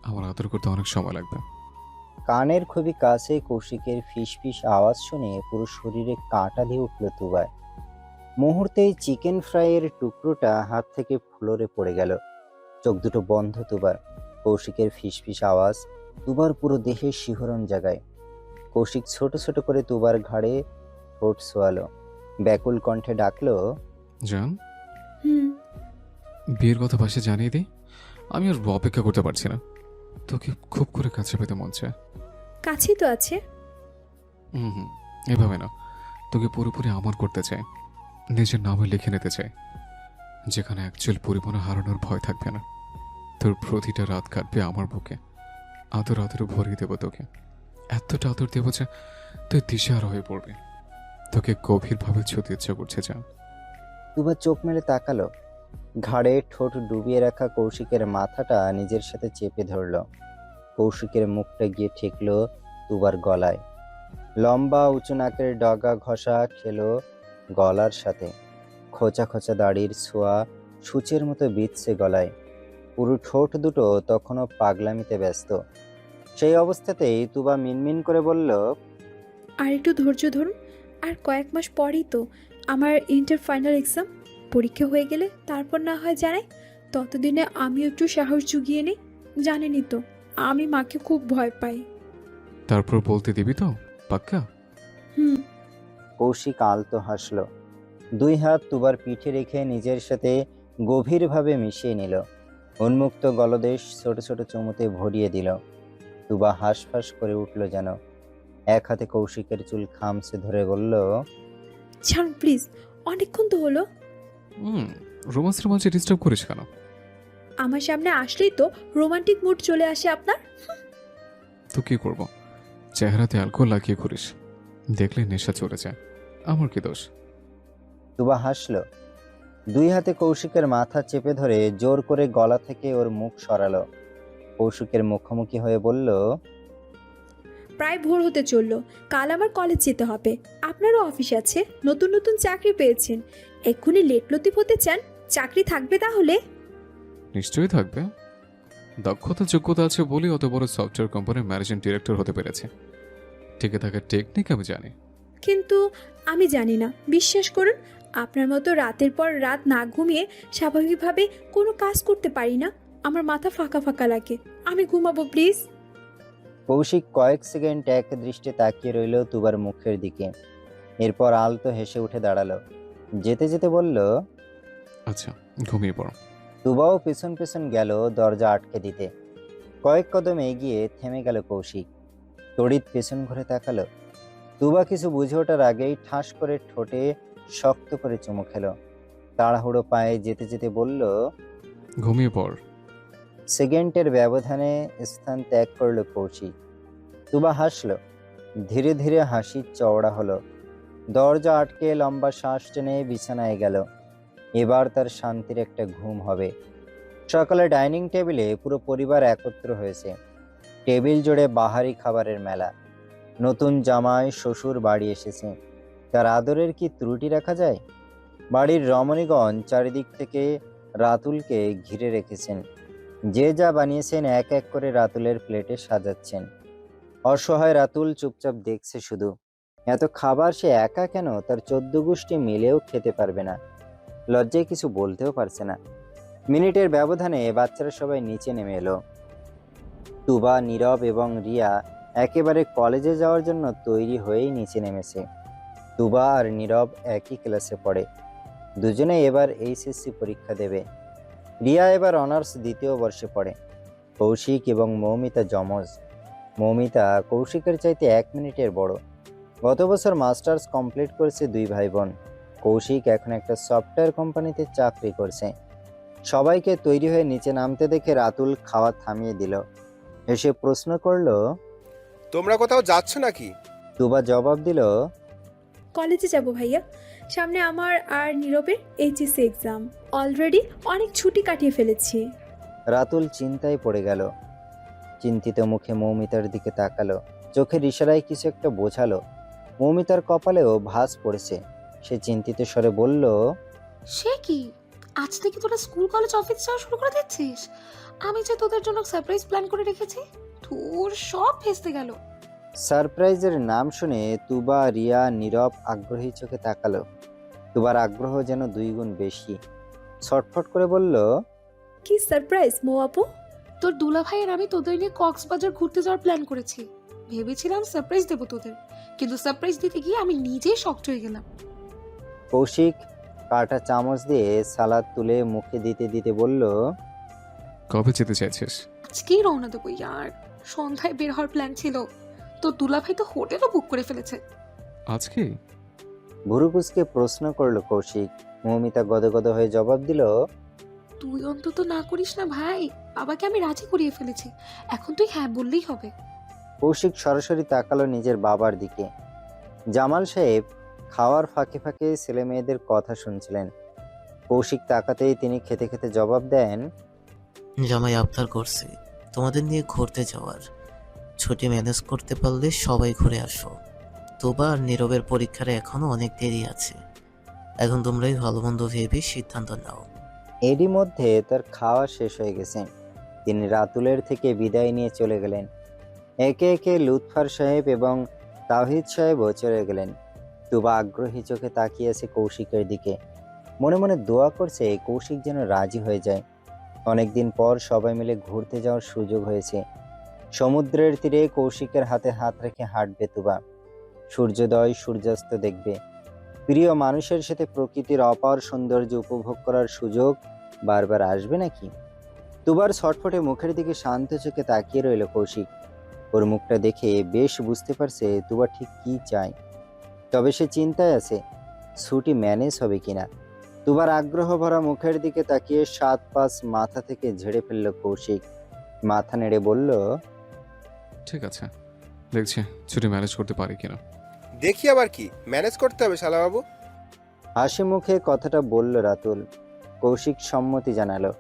আমার আদর করতে অনেক সময় লাগবে। কানের খুবই কাছে কৌশিকের ফিসফিস আওয়াজ শুনে পুরো শরীরে কাঁটা দিয়ে উঠল তুবার। মুহূর্তেই চিকেন ফ্রাইয়ের টুকরোটা হাত থেকে ফ্লোরে পড়ে গেল। চোখ দুটো বন্ধ তুবার। কৌশিকের ফিসফিস আওয়াজ তুবার পুরো দেহে শিহরণ জাগায়। কৌশিক ছোট ছোট করে তুবার ঘাড়ে ঠোঁট ছোয়ালো, ব্যাকুল কণ্ঠে ডাকলো, জান, হুম। বিয়ের কথা পাশে জানিয়ে দিই। আমি আর অপেক্ষা করতে পারছি না, তোকে খুব করে কাছে পেতে মন চায়। কাছেই তো আছে। হুম, এভাবে না, তোকে পুরোপুরি আমার করতে চাই, নিজের নামে লিখে নিতে চাই, যেখানে অ্যাকচুয়াল পরিমাণে হারানোর ভয় থাকবে না। তোর প্রতিটা রাত কাটবে আমার বুকে, আদর আদরে ভরিয়ে দেবো তোকে, এতটা আদর দেবো যে তুই দিশেহারা হয়ে পড়বি। তোকে গভীরভাবে ছুঁতে ইচ্ছা করছে জান। তুবা চোখ মেলে তাকালো, ঘাড়ে ঠোঁট ডুবিয়ে রাখা কৌশিকের মাথাটা নিজের সাথে চেপে ধরল। কৌশিকের মুখটা গিয়ে ঠেকল তুবার গলায়, লম্বা উঁচু নাকের ডগা ঘষা খেলো গলার সাথে, খোঁচা খোঁচা দাড়ির ছোঁয়া সূচের মতো বিচ্ছে গলায়, পুরো ঠোঁট দুটো তখনও পাগলামিতে ব্যস্ত। সেই অবস্থাতেই তুবা মিনমিন করে বলল, আর একটু ধৈর্য ধরুন, আর কয়েক মাস পরেই তো আমার ইন্টার ফাইনাল এক্সাম। পরীক্ষা হয়ে গেলে তারপর না হয় জানাই, ততদিনে আমি একটু সাহস জুগিয়ে নিই। জানেনই তো আমি মাকে খুব ভয় পাই। তারপর বলতে দিবি তো, পাক্কা? হুম। কৌশিক আলতো হাসল, দুই হাত তুবার পিঠে রেখে নিজের সাথে গভীরভাবে মিশিয়ে নিল, উন্মুক্ত গলদেশ ছোট ছোট চুমুতে ভরিয়ে দিল। তুবা হাঁসফাঁস করে উঠল যেন, এক হাতে কৌশিকের চুল খামছে ধরে বলল, ছাড়ুন প্লিজ, অনেকক্ষণ তো হলো। রোমান্সের মাঝে ডিস্টার্ব করিস কেন? আমার সামনে আসলেই তো রোমান্টিক মুড চলে আসে আপনার। তো কি করব, চেহারাতে অ্যালকোহল লাগিয়ে ঘুরিস, দেখলে নেশা চলে যায়, আমার কি দোষ? তুবা হাসল, দুই হাতে কৌশিকের মাথা চেপে ধরে জোর করে গলা থেকে ওর মুখ সরালো। কৌশিকের মুখোমুখি হয়ে বলল, প্রায় ভোর হতে চললো, কাল আমার কলেজ যেতে হবে। আপনারও অফিস আছে, নতুন নতুন চাকরি পেয়েছেন, এক্ষুনি লেট লতিফ হতে চান? চাকরি থাকবে তাহলে? নিশ্চয়ই থাকবে, দক্ষতা যোগ্যতা আছে বলেই অত বড় সফটওয়্যার কোম্পানির ম্যানেজিং ডিরেক্টর হতে পেরেছে। টিকে থাকার টেকনিক আমি জানি। কিন্তু আমি জানি না, বিশ্বাস করুন, আপনার মতো রাতের পর রাত না ঘুমিয়ে স্বাভাবিকভাবে কোনো কাজ করতে পারি না। আমার মাথা ফাঁকা ফাঁকা লাগে, আমি ঘুমাবো প্লিজ। কৌশিক কয়েক সেকেন্ড এক দৃষ্টে তাকিয়ে রইল তুবার মুখের দিকে, এরপর আলতো হেসে উঠে দাঁড়ালো, যেতে যেতে বলল, আচ্ছা, ঘুমিয়ে পড়ো। তুবাও পেছন পেছন গেল দরজা আটকে দিতে। কয়েক কদম এগিয়ে থেমে গেল কৌশিক, তড়িৎ পেছন ঘুরে তাকালো। তুবা কিছু বুঝে ওঠার আগেই ঠাস করে ঠোঁটে শক্ত করে চুমু খেলো, তাড়াহুড়ো পায়ে যেতে যেতে বলল, ঘুমিয়ে পড়। সেকেন্ডের ব্যবধানে স্থান ত্যাগ করলো কৌশিক। তুবা হাসলো, ধীরে ধীরে হাসি চওড়া হলো, দরজা আটকে লম্বা শ্বাস টেনে বিছানায় গেল। এবার তার শান্তির একটা ঘুম হবে। সকালে ডাইনিং টেবিলে পুরো পরিবার একত্র হয়েছে, টেবিল জুড়ে বাহারি খাবারের মেলা। নতুন জামাই শ্বশুর বাড়ি এসেছে, তার আদরের কি ত্রুটি রাখা যায়? বাড়ির রমণীগণ চারিদিক থেকে রাতুলকে ঘিরে রেখেছেন, যে যা বানিয়েছেন এক এক করে রাতুলের প্লেটে সাজাচ্ছেন। অসহায় রাতুল চুপচাপ দেখছে শুধু। এত খাবার সে একা কেন তার 14 গোষ্ঠী মিলেও খেতে পারবে না, লজ্জায় কিছু বলতেও পারছে না। মিনিটের ব্যবধানে বাচ্চারা সবাই নিচে নেমে এলো। তুবা, নীরব এবং রিয়া একেবারে কলেজে যাওয়ার জন্য তৈরি হয়েই নিচে নেমেছে। তুবা আর নীরব একই ক্লাসে পড়ে, দুজনে এবার এইচএসসি পরীক্ষা দেবে। রিয়া এবার অনার্স দ্বিতীয় বর্ষে পড়ে। কৌশিক এবং মৌমিতা যমজ। মৌমিতা কৌশিকের চাইতে 1 মিনিটের বড়। গত বছর মাস্টার্স কমপ্লিট করেছে দুই ভাই বোন। কৌশিক এখন একটা সফটওয়্যার কোম্পানিতে চাকরি করছে। সবাইকে তৈরি হয়ে নিচে নামতে দেখে রাতুল খাওয়া থামিয়ে দিল, এসে প্রশ্ন করলো, তোমরা কোথাও যাচ্ছ নাকি? তুবা জবাব দিল, কলেজে যাব ভাইয়া, সামনে আমার আর নীরবের এইচএসসি এক্সাম, অলরেডি অনেক ছুটি কাটিয়ে ফেলেছি। রাতুল চিন্তায় পড়ে গেল, চিন্তিত মুখে মৌমিতার দিকে তাকালো, চোখের ইশারায় কিছু একটা বোঝালো। মৌমিতার কপালেও ভাঁজ পড়েছে, সে চিন্তিত স্বরে বলল, সে কি, আজ থেকে তোরা স্কুল কলেজ অফিস যাওয়া শুরু করে দিচ্ছিস? আমি যে তোদের জন্য সারপ্রাইজ প্ল্যান করে রেখেছি, তোর সব ভেস্তে গেল। সারপ্রাইজের নাম শুনে তুবা, রিয়া, নীরব আগ্রহী চোখে তাকালো। তুবার আগ্রহ যেন 2 গুণ বেশি, ছটফট করে বলল, কি সারপ্রাইজ মৌ আপু? তোর দুলা ভাই আর আমি তোদের নিয়ে কক্সবাজার ঘুরতে যাওয়ার প্ল্যান করেছি। ভেবেছিলাম সারপ্রাইজ দেবো তোদের, কিন্তু সারপ্রাইজ দিতে গিয়ে আমি নিজেই শকড হয়ে গেলাম। কৌশিক কাঁটা চামচ দিয়ে সালাদ তুলে মুখে দিতে দিতে বলল, কবে যেতে চাইছিস? আজকেই রওনা দেবো ইয়ার, সন্ধ্যায় বের হওয়ার প্ল্যান ছিল। তো দুলাভাই তো হোটেলও বুক করে ফেলেছে। আজকে? ভুরুকুসকে প্রশ্ন করলো কৌশিক। মৌমিতা গদগদ হয়ে জবাব দিল, তুই অন্তত না করিস না ভাই, বাবাকে আমি রাজি করিয়ে ফেলেছি, এখন তুই হ্যাঁ বললেই হবে। কৌশিক সরাসরি তাকালো নিজের বাবার দিকে। জামাল সাহেব খাওয়ার ফাঁকে ফাঁকে ছেলে মেয়েদের কথা শুনছিলেন। কৌশিক তাকাতেই তিনি খেতে খেতে জবাব দেন, জামাই আবদার করছে তোমাদের নিয়ে ঘুরতে যাওয়ার। ছুটি ম্যানেজ করতে পারলে সবাই ঘুরে আসো। তোবা আর নীরবের পরীক্ষার এখনো অনেক দেরি আছে। এখন তোমরাই ভালো মন্দ ভেবে সিদ্ধান্ত নাও। এরই মধ্যে তার খাওয়া শেষ হয়ে গেছে। তিনি রাতুলের থেকে বিদায় নিয়ে চলে গেলেন। একে একে লুৎফার সাহেব এবং তাওহিদ সাহেবও চলে গেলেন। তুবা আগ্রহী চোখে তাকিয়ে আছে কৌশিকের দিকে। মনে মনে দোয়া করছে কৌশিক যেন রাজি হয়ে যায়। অনেকদিন পর সবাই মিলে ঘুরতে যাওয়ার সুযোগ হয়েছে। সমুদ্রের তীরে কৌশিকের হাতে হাত রেখে হাঁটবে তুবা। সূর্যোদয় সূর্যাস্ত দেখবে। প্রিয় মানুষের সাথে প্রকৃতির অপার সৌন্দর্য উপভোগ করার সুযোগ বারবার আসবে নাকি? তুবার ছটফটে মুখের দিকে শান্ত চোখে তাকিয়ে রইল কৌশিক। ওর মুখটা দেখে বেশ বুঝতে পারছে তুবা ঠিক কি চায়। তবে সে চিন্তায় আছে ছুটি ম্যানেজ হবে কিনা। তুবার আগ্রহ ভরা মুখের দিকে তাকিয়ে 7-5 মাথা থেকে ঝেড়ে ফেলল কৌশিক। মাথা নেড়ে বলল, ঠিক আছে, দেখছি ছুটি ম্যানেজ করতে পারি কিনা। দেখি আবার কি ম্যানেজ করতে হবে শালাবাবু। হাসি মুখে কথাটা বলল রাতুল। কৌশিক সম্মতি জানালো।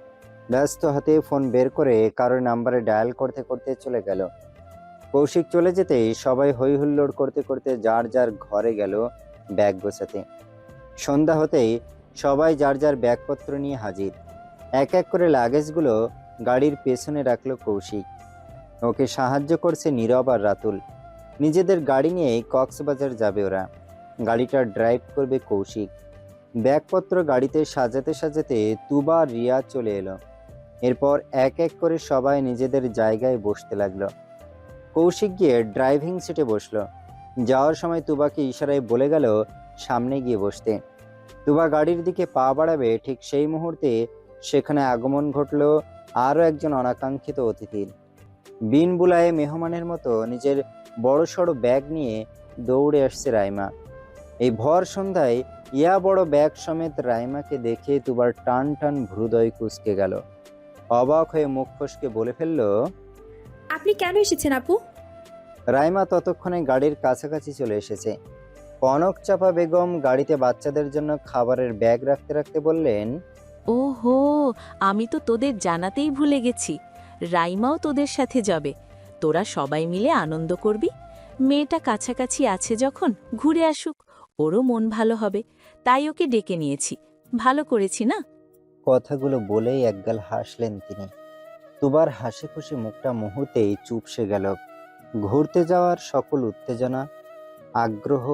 ব্যস্ত হাতে ফোন বের করে কারোর নাম্বারে ডায়াল করতে করতে চলে গেল। কৌশিক চলে যেতেই সবাই হই হুল্লোড় করতে করতে যার যার ঘরে গেল ব্যাগ গোছাতে। সন্ধ্যা হতেই সবাই যার যার ব্যাগপত্র নিয়ে হাজির। এক এক করে লাগেজগুলো গাড়ির পেছনে রাখলো কৌশিক। ওকে সাহায্য করছে নীরব আর রাতুল। নিজেদের গাড়ি নিয়েই কক্সবাজার যাবে ওরা। গাড়িটা ড্রাইভ করবে কৌশিক। ব্যাগপত্র গাড়িতে সাজাতে সাজাতে তুবা আর রিয়া চলে এলো। এরপর এক এক করে সবাই নিজেদের জায়গায় বসতে লাগলো। কৌশিক গিয়ে ড্রাইভিং সিটে বসলো। যাওয়ার সময় তুবাকে ইশারায় বলে গেল সামনে গিয়ে বসতে। তুবা গাড়ির দিকে পা বাড়াবে, ঠিক সেই মুহূর্তে সেখানে আগমন ঘটলো আরও একজন অনাকাঙ্ক্ষিত অতিথির। বিন বুলায়ে মেহমানের মতো নিজের বড়সড় ব্যাগ নিয়ে দৌড়ে আসছে রাইমা। এই ভর সন্ধ্যায় ইয়া বড় ব্যাগ সমেত রাইমাকে দেখে তুবার টান টান ভ্রুদয় কুঁচকে গেল। অবাক হয়ে মুখ ফসকে বলে ফেলল, আপনি কেন এসেছেন আপু? রাইমা ততক্ষণে গাড়ির কাছাকাছি চলে এসেছে। কনক চাপা বেগম গাড়িতে বাচ্চাদের জন্য খাবারের ব্যাগ রাখতে রাখতে বললেন, ওহো, আমি তো তোদের জানাতেই ভুলে গেছি, রাইমাও তোদের সাথে যাবে। তোরা সবাই মিলে আনন্দ করবি। মেয়েটা কাছাকাছি আছে যখন ঘুরে আসুক, ওরও মন ভালো হবে, তাই ওকে ডেকে নিয়েছি। ভালো করেছি না? কথাগুলো বলেই একগাল হাসলেন তিনি। তুবার হাসি খুশি মুখটা মুহূর্তেই চুপসে গেল। ঘুরতে যাওয়ার সকল উত্তেজনা আগ্রহ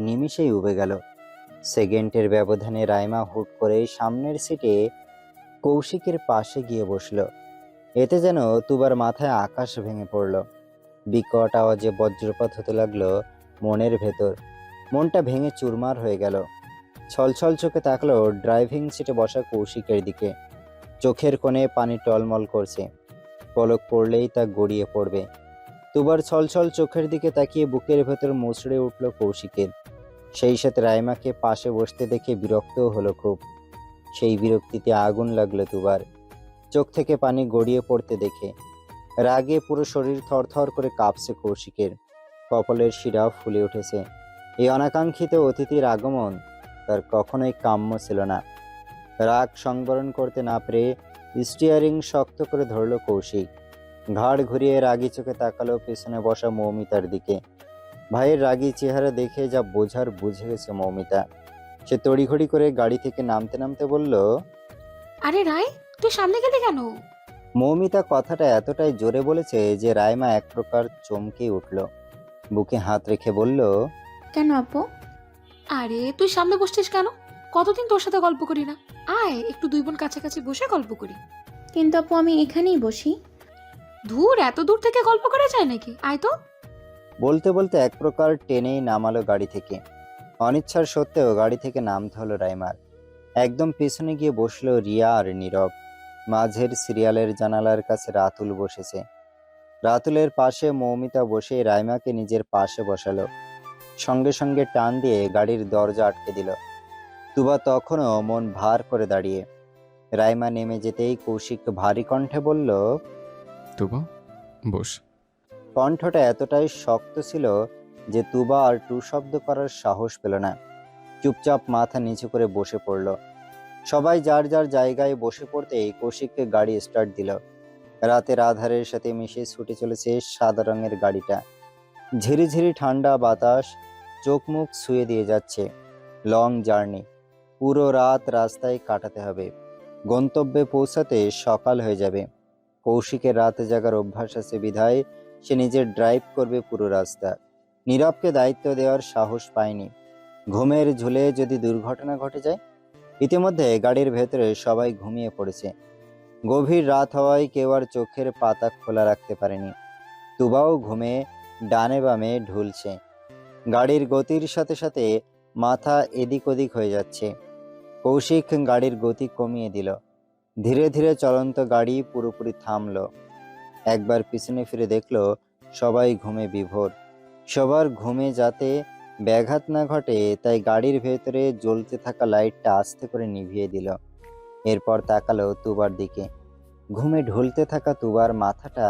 নিমিষেই উবে গেল। সেকেন্ডের ব্যবধানে রাইমা হুট করে সামনের সিটে কৌশিকের পাশে গিয়ে বসল। এতে যেন তুবার মাথায় আকাশ ভেঙে পড়ল। বিকট আওয়াজে বজ্রপাত হতে লাগলো মনের ভেতর। মনটা ভেঙে চুরমার হয়ে গেল। ছলছল চোখে তাকলো ড্রাইভিং সিটে বসা কৌশিকের দিকে। চোখের কোণে পানি টলমল করছে, পলক পড়লেই তা গড়িয়ে পড়বে। তুবার ছলছল চোখের দিকে তাকিয়ে বুকের ভেতর মুচড়ে উঠল কৌশিকের। সেই সাথে রাইমাকে পাশে বসতে দেখে বিরক্তও হলো খুব। সেই বিরক্তিতে আগুন লাগলো তুবার। চোখ থেকে পানি গড়িয়ে পড়তে দেখে রাগে পুরো শরীর থরথর করে কাঁপছে কৌশিকের। কপালের শিরাও ফুলে উঠেছে। এই অনাকাঙ্ক্ষিত অতিথির আগমন তার কখনোই কাম্য ছিল না। রাগ সংবরণ করতে না পেরে স্টিয়ারিং শক্ত করে ধরল কৌশিক। ঘাড় ঘুরিয়ে রাগী চোখে তাকালো পেছনে বসা মৌমিতার দিকে। ভাইয়ের রাগী চেহারা দেখে যা বোঝার বুঝে গেছে মৌমিতা। সে তড়িঘড়ি করে গাড়ি থেকে নামতে নামতে বলল, আরে রায়, তুই সামনে গেলি কেন? মৌমিতা কথাটা এতটাই জোরে বলেছে যে রাইমা এক প্রকার চমকে উঠল। বুকে হাত রেখে বলল, কেন আপু? আরে তুই সামনে বসছিস কেন? কতদিন তোর সাথে গল্প করি না, আয় একটু দুই বোন কাছাকাছি বসে গল্প করি। কিন্তু আপু আমি এখানেই বসি। ধুর, এত দূর থেকে গল্প করা যায় নাকি? আয় তো। বলতে বলতে এক প্রকার টেনেই নামালো গাড়ি থেকে। অনিচ্ছার সত্ত্বেও গাড়ি থেকে নামতে হলো রাইমার। একদম পেছনে গিয়ে বসলো রিয়া আর নীরব। মাঝের সিরিয়ালের জানালার কাছে রাতুল বসেছে। রাতুলের পাশে মৌমিতা বসে রাইমাকে নিজের পাশে বসালো। সঙ্গে সঙ্গে টান দিয়ে গাড়ির দরজা আটকে দিল। তুবা তখনও মন ভার করে দাঁড়িয়ে। রাইমা নেমে যেতেই কৌশিক ভারী কণ্ঠে বলল, তুবা, বস। কণ্ঠটা এতটাই শক্ত ছিল যে তুবা আর টু শব্দ করার সাহস পেল না। চুপচাপ মাথা নিচু করে বসে পড়ল। সবাই যার যার জায়গায় বসে পড়তেই কৌশিককে গাড়ি স্টার্ট দিল। রাতের আধারের সাথে মিশে ছুটে চলেছে সাদা রঙের গাড়িটা। ঝিরিঝিরি ঠান্ডা বাতাস চোখ মুখ ছুঁয়ে দিয়ে যাচ্ছে। লং জার্নি, পুরো রাত রাস্তায় কাটাতে হবে। গন্তব্যে পৌঁছাতে সকাল হয়ে যাবে। কৌশিকের রাতে জাগার অভ্যাস আছে বিধায় সে নিজের ড্রাইভ করবে পুরো রাস্তা। নীরবকে দায়িত্ব দেওয়ার সাহস পায়নি। ঘুমের ঝুলে যদি দুর্ঘটনা ঘটে যায়। ইতিমধ্যে গাড়ির ভেতরে সবাই ঘুমিয়ে পড়েছে। গভীর রাত হওয়ায় কেউ আর চোখের পাতা খোলা রাখতে পারেনি। তুবাও ঘুমে ডানে বামে ঢুলছে। গাড়ির গতির সাথে সাথে মাথা এদিক ওদিক হয়ে যাচ্ছে। কৌশিক গাড়ির গতি কমিয়ে দিল। ধীরে ধীরে চলন্ত গাড়ি পুরোপুরি থামলো। একবার পিছনে ফিরে দেখলো সবাই ঘুমে বিভোর। সবার ঘুমে যাতে ব্যাঘাত না ঘটে তাই গাড়ির ভেতরে জ্বলতে থাকা লাইটটা আস্তে করে নিভিয়ে দিল। এরপর তাকালো তুবার দিকে। ঘুমে ঢুলতে থাকা তুবার মাথাটা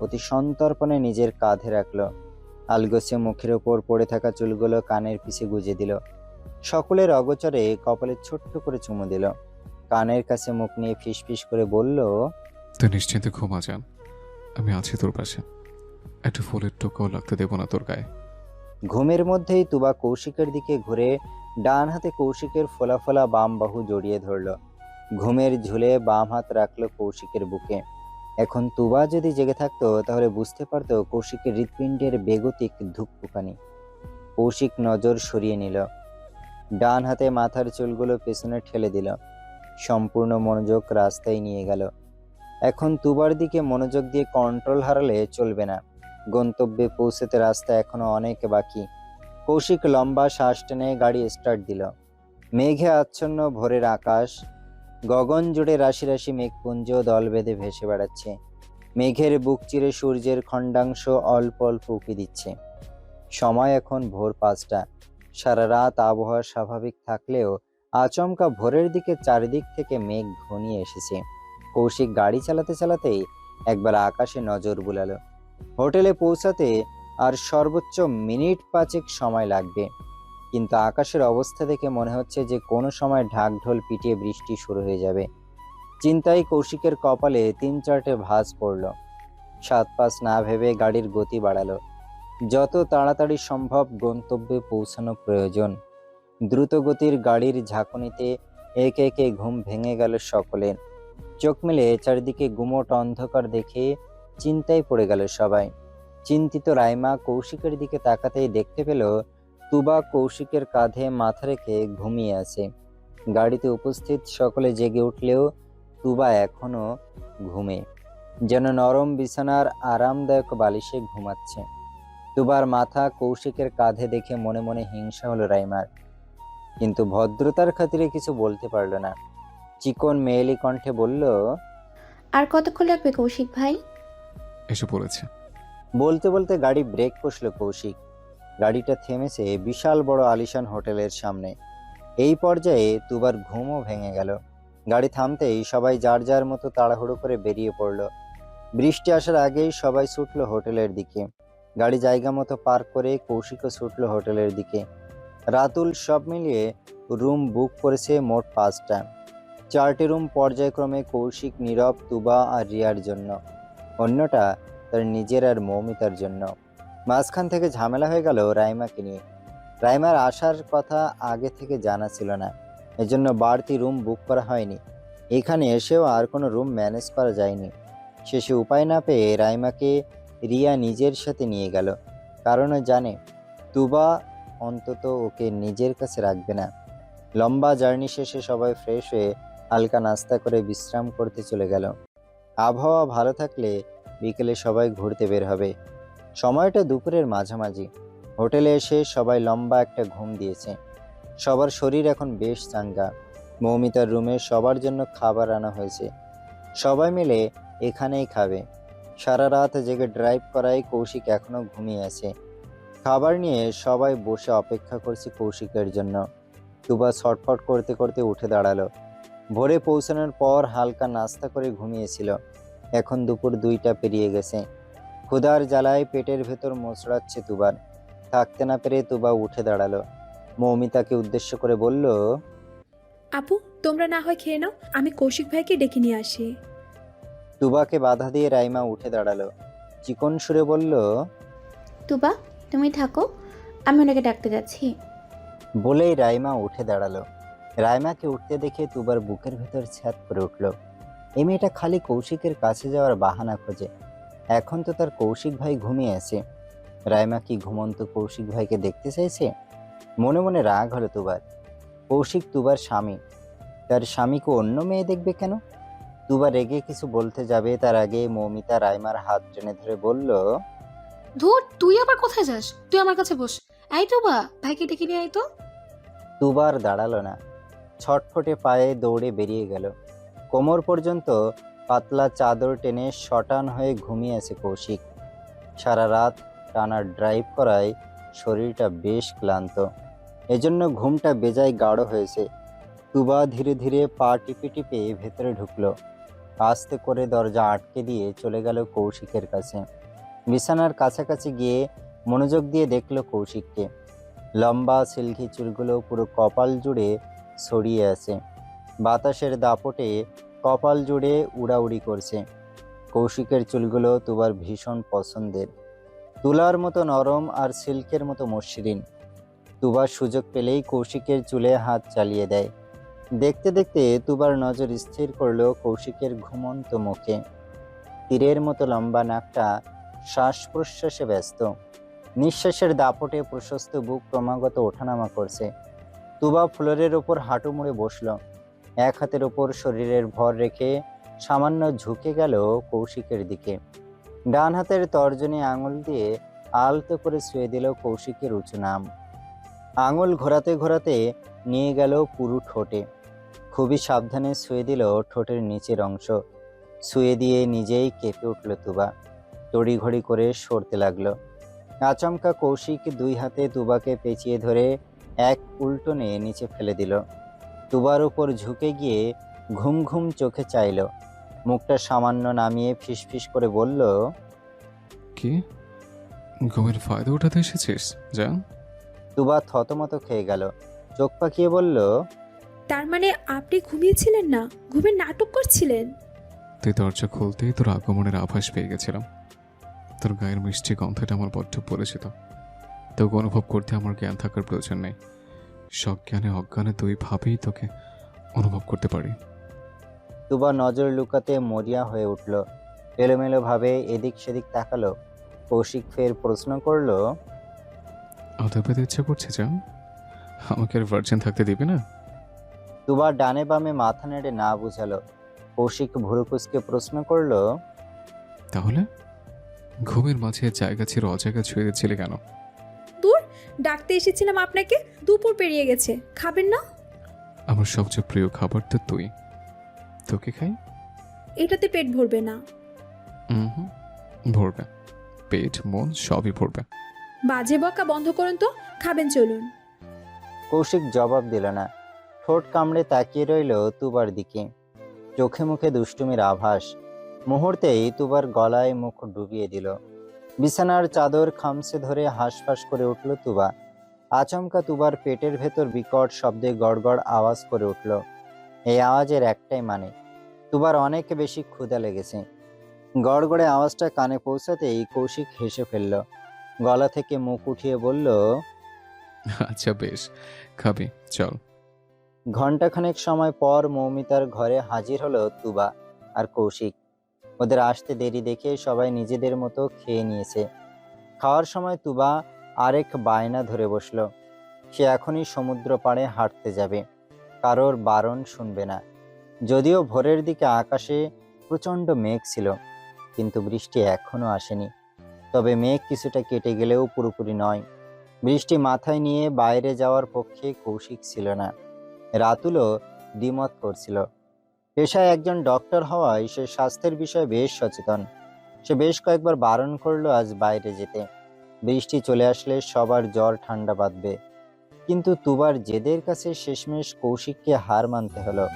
অতি সন্তর্পণে নিজের কাঁধে রাখলো। আলগোছে মুখের ওপর পড়ে থাকা চুলগুলো কানের পিছে গুজে দিল। সকলের অগোচরে কপালে ছোট্ট করে চুমু দিল। কানের কাছে মুখ নিয়ে ফিসফিস করে বলল, তুই নিশ্চিন্তে ঘুমা যান, আমি আছি তোর পাশে। একটা ফুলের টোকাও লাগতে দেবো না তোর গায়ে। ঘুমের মধ্যেই তুবা কৌশিকের দিকে ঘুরে ডান হাতে কৌশিকের ফোলা ফোলা বাম বাহু জড়িয়ে ধরল। ঘুমের ঝুলে বাম হাত রাখলো কৌশিকের বুকে। এখন তুবা যদি জেগে থাকতো তাহলে বুঝতে পারতো কৌশিকের হৃৎপিণ্ডের বেগতিক ধুকপুকানি। কৌশিক নজর সরিয়ে নিল। ডান হাতে মাথার চুলগুলো পেছনে ঠেলে দিল। সম্পূর্ণ মনোযোগ রাস্তায় নিয়ে গেল। এখন তুবার দিকে মনোযোগ দিয়ে কন্ট্রোল হারালে চলবে না। গন্তব্যে পৌঁছতে রাস্তা এখনো অনেক বাকি। কৌশিক লম্বা শ্বাস টেনে গাড়ি স্টার্ট দিল। মেঘে আচ্ছন্ন ভোরের আকাশ, গগন জুড়ে রাশি রাশি মেঘপুঞ্জ দল বেঁধে ভেসে বেড়াচ্ছে। মেঘের বুক চিরে সূর্যের খণ্ডাংশ অল্প অল্প উঁকি দিচ্ছে। সময় এখন ভোর 5টা। সারা রাত আবহাওয়া স্বাভাবিক থাকলেও আচমকা ভোরের দিকে চারিদিক থেকে মেঘ ঘনিয়ে এসেছে। কৌশিক গাড়ি চালাতে চালাতেই একবার আকাশে নজর বুলালো। হোটেলে পৌঁছাতে আর সর্বোচ্চ মিনিট 5 সময় লাগবে, কিন্তু আকাশের অবস্থা দেখে মনে হচ্ছে যে কোনো সময় ঢাকঢোল পিটিয়ে বৃষ্টি শুরু হয়ে যাবে। চিন্তায় কৌশিকের কপালে 3-4টে ভাঁজ পড়ল। 7-5 না ভেবে গাড়ির গতি বাড়ালো। যত তাড়াতাড়ি সম্ভব গন্তব্যে পৌঁছানো প্রয়োজন। দ্রুত গতির গাড়ির ঝাঁকুনিতে একে একে ঘুম ভেঙে গেল সকলের। চোখ মেলে চারিদিকে গুমোট অন্ধকার দেখে চিন্তায় পড়ে গেল সবাই। চিন্তিত রাইমা কৌশিকের দিকে তাকাতেই দেখতে পেল তুবা কৌশিকের কাঁধে মাথা রেখে ঘুমিয়ে আছে। গাড়িতে উপস্থিত সকলে জেগে উঠলেও তুবা এখনো ঘুমে, যেন নরম বিছানার আরামদায়ক বালিশে ঘুমাচ্ছে। তুবার মাথা কৌশিকের কাঁধে দেখে মনে মনে হিংসা হলো রাইমার, কিন্তু ভদ্রতার খাতিরে কিছু বলতে পারল না। চিকন মেয়েলি কণ্ঠে বলল, আর কতক্ষণ লাগবে কৌশিক ভাই? এসে পড়েছে। বলতে বলতে গাড়ি ব্রেক কষল কৌশিক। গাড়িটা থেমেছে বিশাল বড় আলিশান হোটেলের সামনে। এই পর্যায়ে তুবার ঘুমও ভেঙে গেল। গাড়ি থামতেই সবাই যার যার মতো তাড়াহুড়ো করে বেরিয়ে পড়ল। বৃষ্টি আসার আগেই সবাই ছুটল হোটেলের দিকে। গাড়ি জায়গা মতো পার্ক করে কৌশিকও ছুটল হোটেলের দিকে। রাতুল সব মিলিয়ে রুম বুক করেছে মোট 5টা। 4টে রুম পর্যায়ক্রমে কৌশিক, নীরব, তুবা আর রিয়ার জন্য, অন্যটা তার নিজের আর মৌমিতার জন্য। মাঝখান থেকে ঝামেলা হয়ে গেল রাইমাকে নিয়ে। রাইমার আসার কথা আগে থেকে জানা ছিল না, এজন্য বাড়তি রুম বুক করা হয়নি। এখানে এসেও আর কোনো রুম ম্যানেজ করা যায়নি। শেষে উপায় না পেয়ে রাইমাকে রিয়া নিজের সাথে নিয়ে গেল, কারণ জানে তুবা অন্তত ওকে নিজের কাছে রাখবে না। লম্বা জার্নি শেষে সবাই ফ্রেশ হয়ে হালকা নাস্তা করে বিশ্রাম করতে চলে গেল। আবহাওয়া ভালো থাকলে বিকেলে সবাই ঘুরতে বের হবে। সময়টা দুপুরের মাঝামাঝি। হোটেলে এসে সবাই লম্বা একটা ঘুম দিয়েছে। সবার শরীর এখন বেশ চাঙ্গা। মৌমিতার রুমে সবার জন্য খাবার আনা হয়েছে। সবাই মিলে এখানেই খাবে। সারা রাত জেগে ড্রাইভ করায় কৌশিক এখনো ঘুমিয়ে আছে। খাবার নিয়ে সবাই বসে অপেক্ষা করছে কৌশিকের জন্য। তুবা ছটফট করতে করতে উঠে দাঁড়ালো। ভোরে পৌঁছানোর পর হালকা নাস্তা করে ঘুমিয়েছিল। এখন দুপুর 2টা পেরিয়ে গেছে। ক্ষুধার জ্বালায় পেটের ভেতর মোচড়াচ্ছে তুবার। থাকতে না পেরে তুবা উঠে দাঁড়ালো। মৌমিতাকে উদ্দেশ্য করে বলল, আপু, তোমরা না হয় খেয়ে নাও, আমি কৌশিক ভাইকে ডেকে নিয়ে আসি। তুবাকে বাধা দিয়ে রাইমা উঠে দাঁড়ালো। চিকন সুরে বলল, তুবা, তুমি থাকো, আমি ওনাকে ডাকতে যাচ্ছি। বলেই রাইমা উঠে দাঁড়ালো। রাইমাকে উঠতে দেখে তুবার বুকের ভেতর ছ্যাদ করে উঠল। এই মেয়েটা খালি কৌশিকের কাছে যাওয়ার বাহানা খোঁজে। এখন তো তার কৌশিক ভাই ঘুমিয়ে আছে। রাইমা কি ঘুমন্ত কৌশিক ভাইকে দেখতে চাইছে? মনে মনে রাগ হলো তুবার। কৌশিক তুবার স্বামী, তার স্বামীকে অন্য মেয়ে দেখবে কেন? তুবার রেগে কিছু বলতে যাবে তার আগে মৌমিতা রাইমার হাত টেনে ধরে বলল, ধুর, তুই আবার কোথায় যাস? তুই আমার কাছে বস। এই তো বা, ভাইকে ডেকে নিয়ে আয় তো। তুবার দাঁড়ালো না, ছটফটে পায়ে দৌড়ে বেরিয়ে গেল। কোমর পর্যন্ত পাতলা চাদর টেনে শটান হয়ে ঘুমিয়ে আছে কৌশিক। সারা রাত টানা ড্রাইভ করায় শরীরটা বেশ ক্লান্ত, এজন্য ঘুমটা বেজায় গাঢ় হয়েছে। তুবা ধীরে ধীরে পা টিপে টিপে ভেতরে ঢুকলো। আস্তে করে দরজা আটকে দিয়ে চলে গেল কৌশিকের কাছে। বিছানার কাছাকাছি গিয়ে মনোযোগ দিয়ে দেখলো কৌশিককে। লম্বা সিল্কি চুলগুলো পুরো কপাল জুড়ে ছড়িয়ে আছে। বাতাসের দাপটে কপাল জুড়ে উড়াউড়ি করছে। কৌশিকের চুলগুলো তুবার ভীষণ পছন্দের, তুলার মতো নরম আর সিল্কের মতো মসৃণ। তুবার সুযোগ পেলেই কৌশিকের চুলে হাত চালিয়ে দেয়। দেখতে দেখতে তুবার নজর স্থির করলো কৌশিকের ঘুমন্ত মুখে। তীরের মতো লম্বা নাকটা শ্বাস প্রশ্বাসে ব্যস্ত। নিঃশ্বাসের দাপটে প্রশস্ত বুক ক্রমাগত ওঠানামা করছে। তুবা ফ্লোরের ওপর হাঁটু মুড়ে বসল। এক হাতের ওপর শরীরের ভর রেখে সামান্য ঝুঁকে গেল কৌশিকের দিকে। ডান হাতের তর্জনী আঙুল দিয়ে আলতো করে শুয়ে দিল কৌশিকের উঁচু নাম। আঙুল ঘোরাতে ঘোরাতে নিয়ে গেল পুরো ঠোঁটে। খুবই সাবধানে শুয়ে দিল ঠোঁটের নিচের অংশ। শুয়ে দিয়ে নিজেই কেঁপে উঠল তুবা। তড়িঘড়ি করে সরতে লাগলো। আচমকা কৌশিক 2 হাতে তুবাকে পেঁচিয়ে ধরে এক উল্টনে নিচে ফেলে দিল। তুবার উপর ঝুঁকে গিয়ে ঘুম ঘুম চোখে চাইল। মুখটা সামান্য নামিয়ে ফিসফিস করে বলল, কি ঘুমের ফায়দা উঠাতে এসেছিস? যা। তুবা থতমত খেয়ে গেল। চোখ পাকিয়ে বলল, তার মানে আপনি ঘুমিয়েছিলেন না, ঘুমের নাটক করছিলেন? তুই দরজা খুলতেই তোর আগমনের আভাস পেয়ে গেছিলাম। তোর গায়ের মিষ্টি গন্ধটা আমার বড্ড পরিচিত। তোকে অনুভব করতে আমার জ্ঞান থাকার প্রয়োজন নেই। সজ্ঞানে অজ্ঞানে দুইভাবেই তোকে অনুভব করতে পারি। তুবা নজর লুকাতে মরিয়া হয়ে উঠল। এলোমেলো ভাবে এদিক সেদিক তাকালো। কৌশিক ফের প্রশ্ন করলো, আদর পেতে ইচ্ছে করছে? যা, আমাকে আর ভার্জিন থাকতে দিবি না? তুবা ডানে বামে মাথা নেড়ে না বুঝালো। কৌশিক ভুরুকুচকে প্রশ্ন করলো, তাহলে ঘুমের মাঝে জায়গা ছিল অজায়গা ছুঁয়ে দিচ্ছিলে কেন? দূর, ডাকতে এসেছিলাম আপনাকে, দুপুর পেরিয়ে গেছে, খাবেন না? আমার সবচেয়ে প্রিয় খাবার তো তুই, তোকে খাই। এটাতে পেট ভরবে না। হুম, ভরবে। পেট মন সবই ভরবে। বাজে বকা বন্ধ করুন তো, খাবেন চলুন। কৌশিক জবাব দিল না। ঠোঁট কামড়ে তাকিয়ে রইল তুবার দিকে। চোখে মুখে দুষ্টুমির আভাস। মুহূর্তেই তুবার গলায় মুখ ডুবিয়ে দিল। বিছানার চাদর খামছে ধরে হাঁসফাঁস করে উঠল তুবা। আচমকা তুবার পেটের ভেতর বিকট শব্দে গড়গড় আওয়াজ করে উঠল। এই আওয়াজের একটাই মানে, তুবার অনেক বেশি ক্ষুধা লেগেছে। গড়গড়ে আওয়াজটা কানে পৌঁছাতেই কৌশিক হেসে ফেলল। গলা থেকে মুখ উঠিয়ে বলল, আচ্ছা বেশ, খাবি চল। ঘণ্টাখানেক সময় পর মৌমিতার ঘরে হাজির হলো তুবা আর কৌশিক। ওদের আসতে দেরি দেখে সবাই নিজেদের মতো খেয়ে নিয়েছে। খাওয়ার সময় তুবা আরেক বায়না ধরে বসলো। সে এখনই সমুদ্র পাড়ে হাঁটতে যাবে, কারোর বারণ শুনবে না। যদিও ভোরের দিকে আকাশে প্রচণ্ড মেঘ ছিল, কিন্তু বৃষ্টি এখনো আসেনি। তবে মেঘ কিছুটা কেটে গেলেও পুরোপুরি নয়। বৃষ্টি মাথায় নিয়ে বাইরে যাওয়ার পক্ষে কৌশিক ছিল না। রাতুলও দ্বিমত করছিল। পেশায় একজন ডক্টর হওয়ায় সে স্বাস্থ্যের বিষয়ে বেশ সচেতন। সে বেশ কয়েকবার বারণ করলো আজ বাইরে যেতে। বৃষ্টি চলে আসলে সবার জ্বর ঠান্ডা বাঁধবে। কিন্তু তুবার জেদের কাছে শেষমেশ কৌশিককে হার মানতে হলো।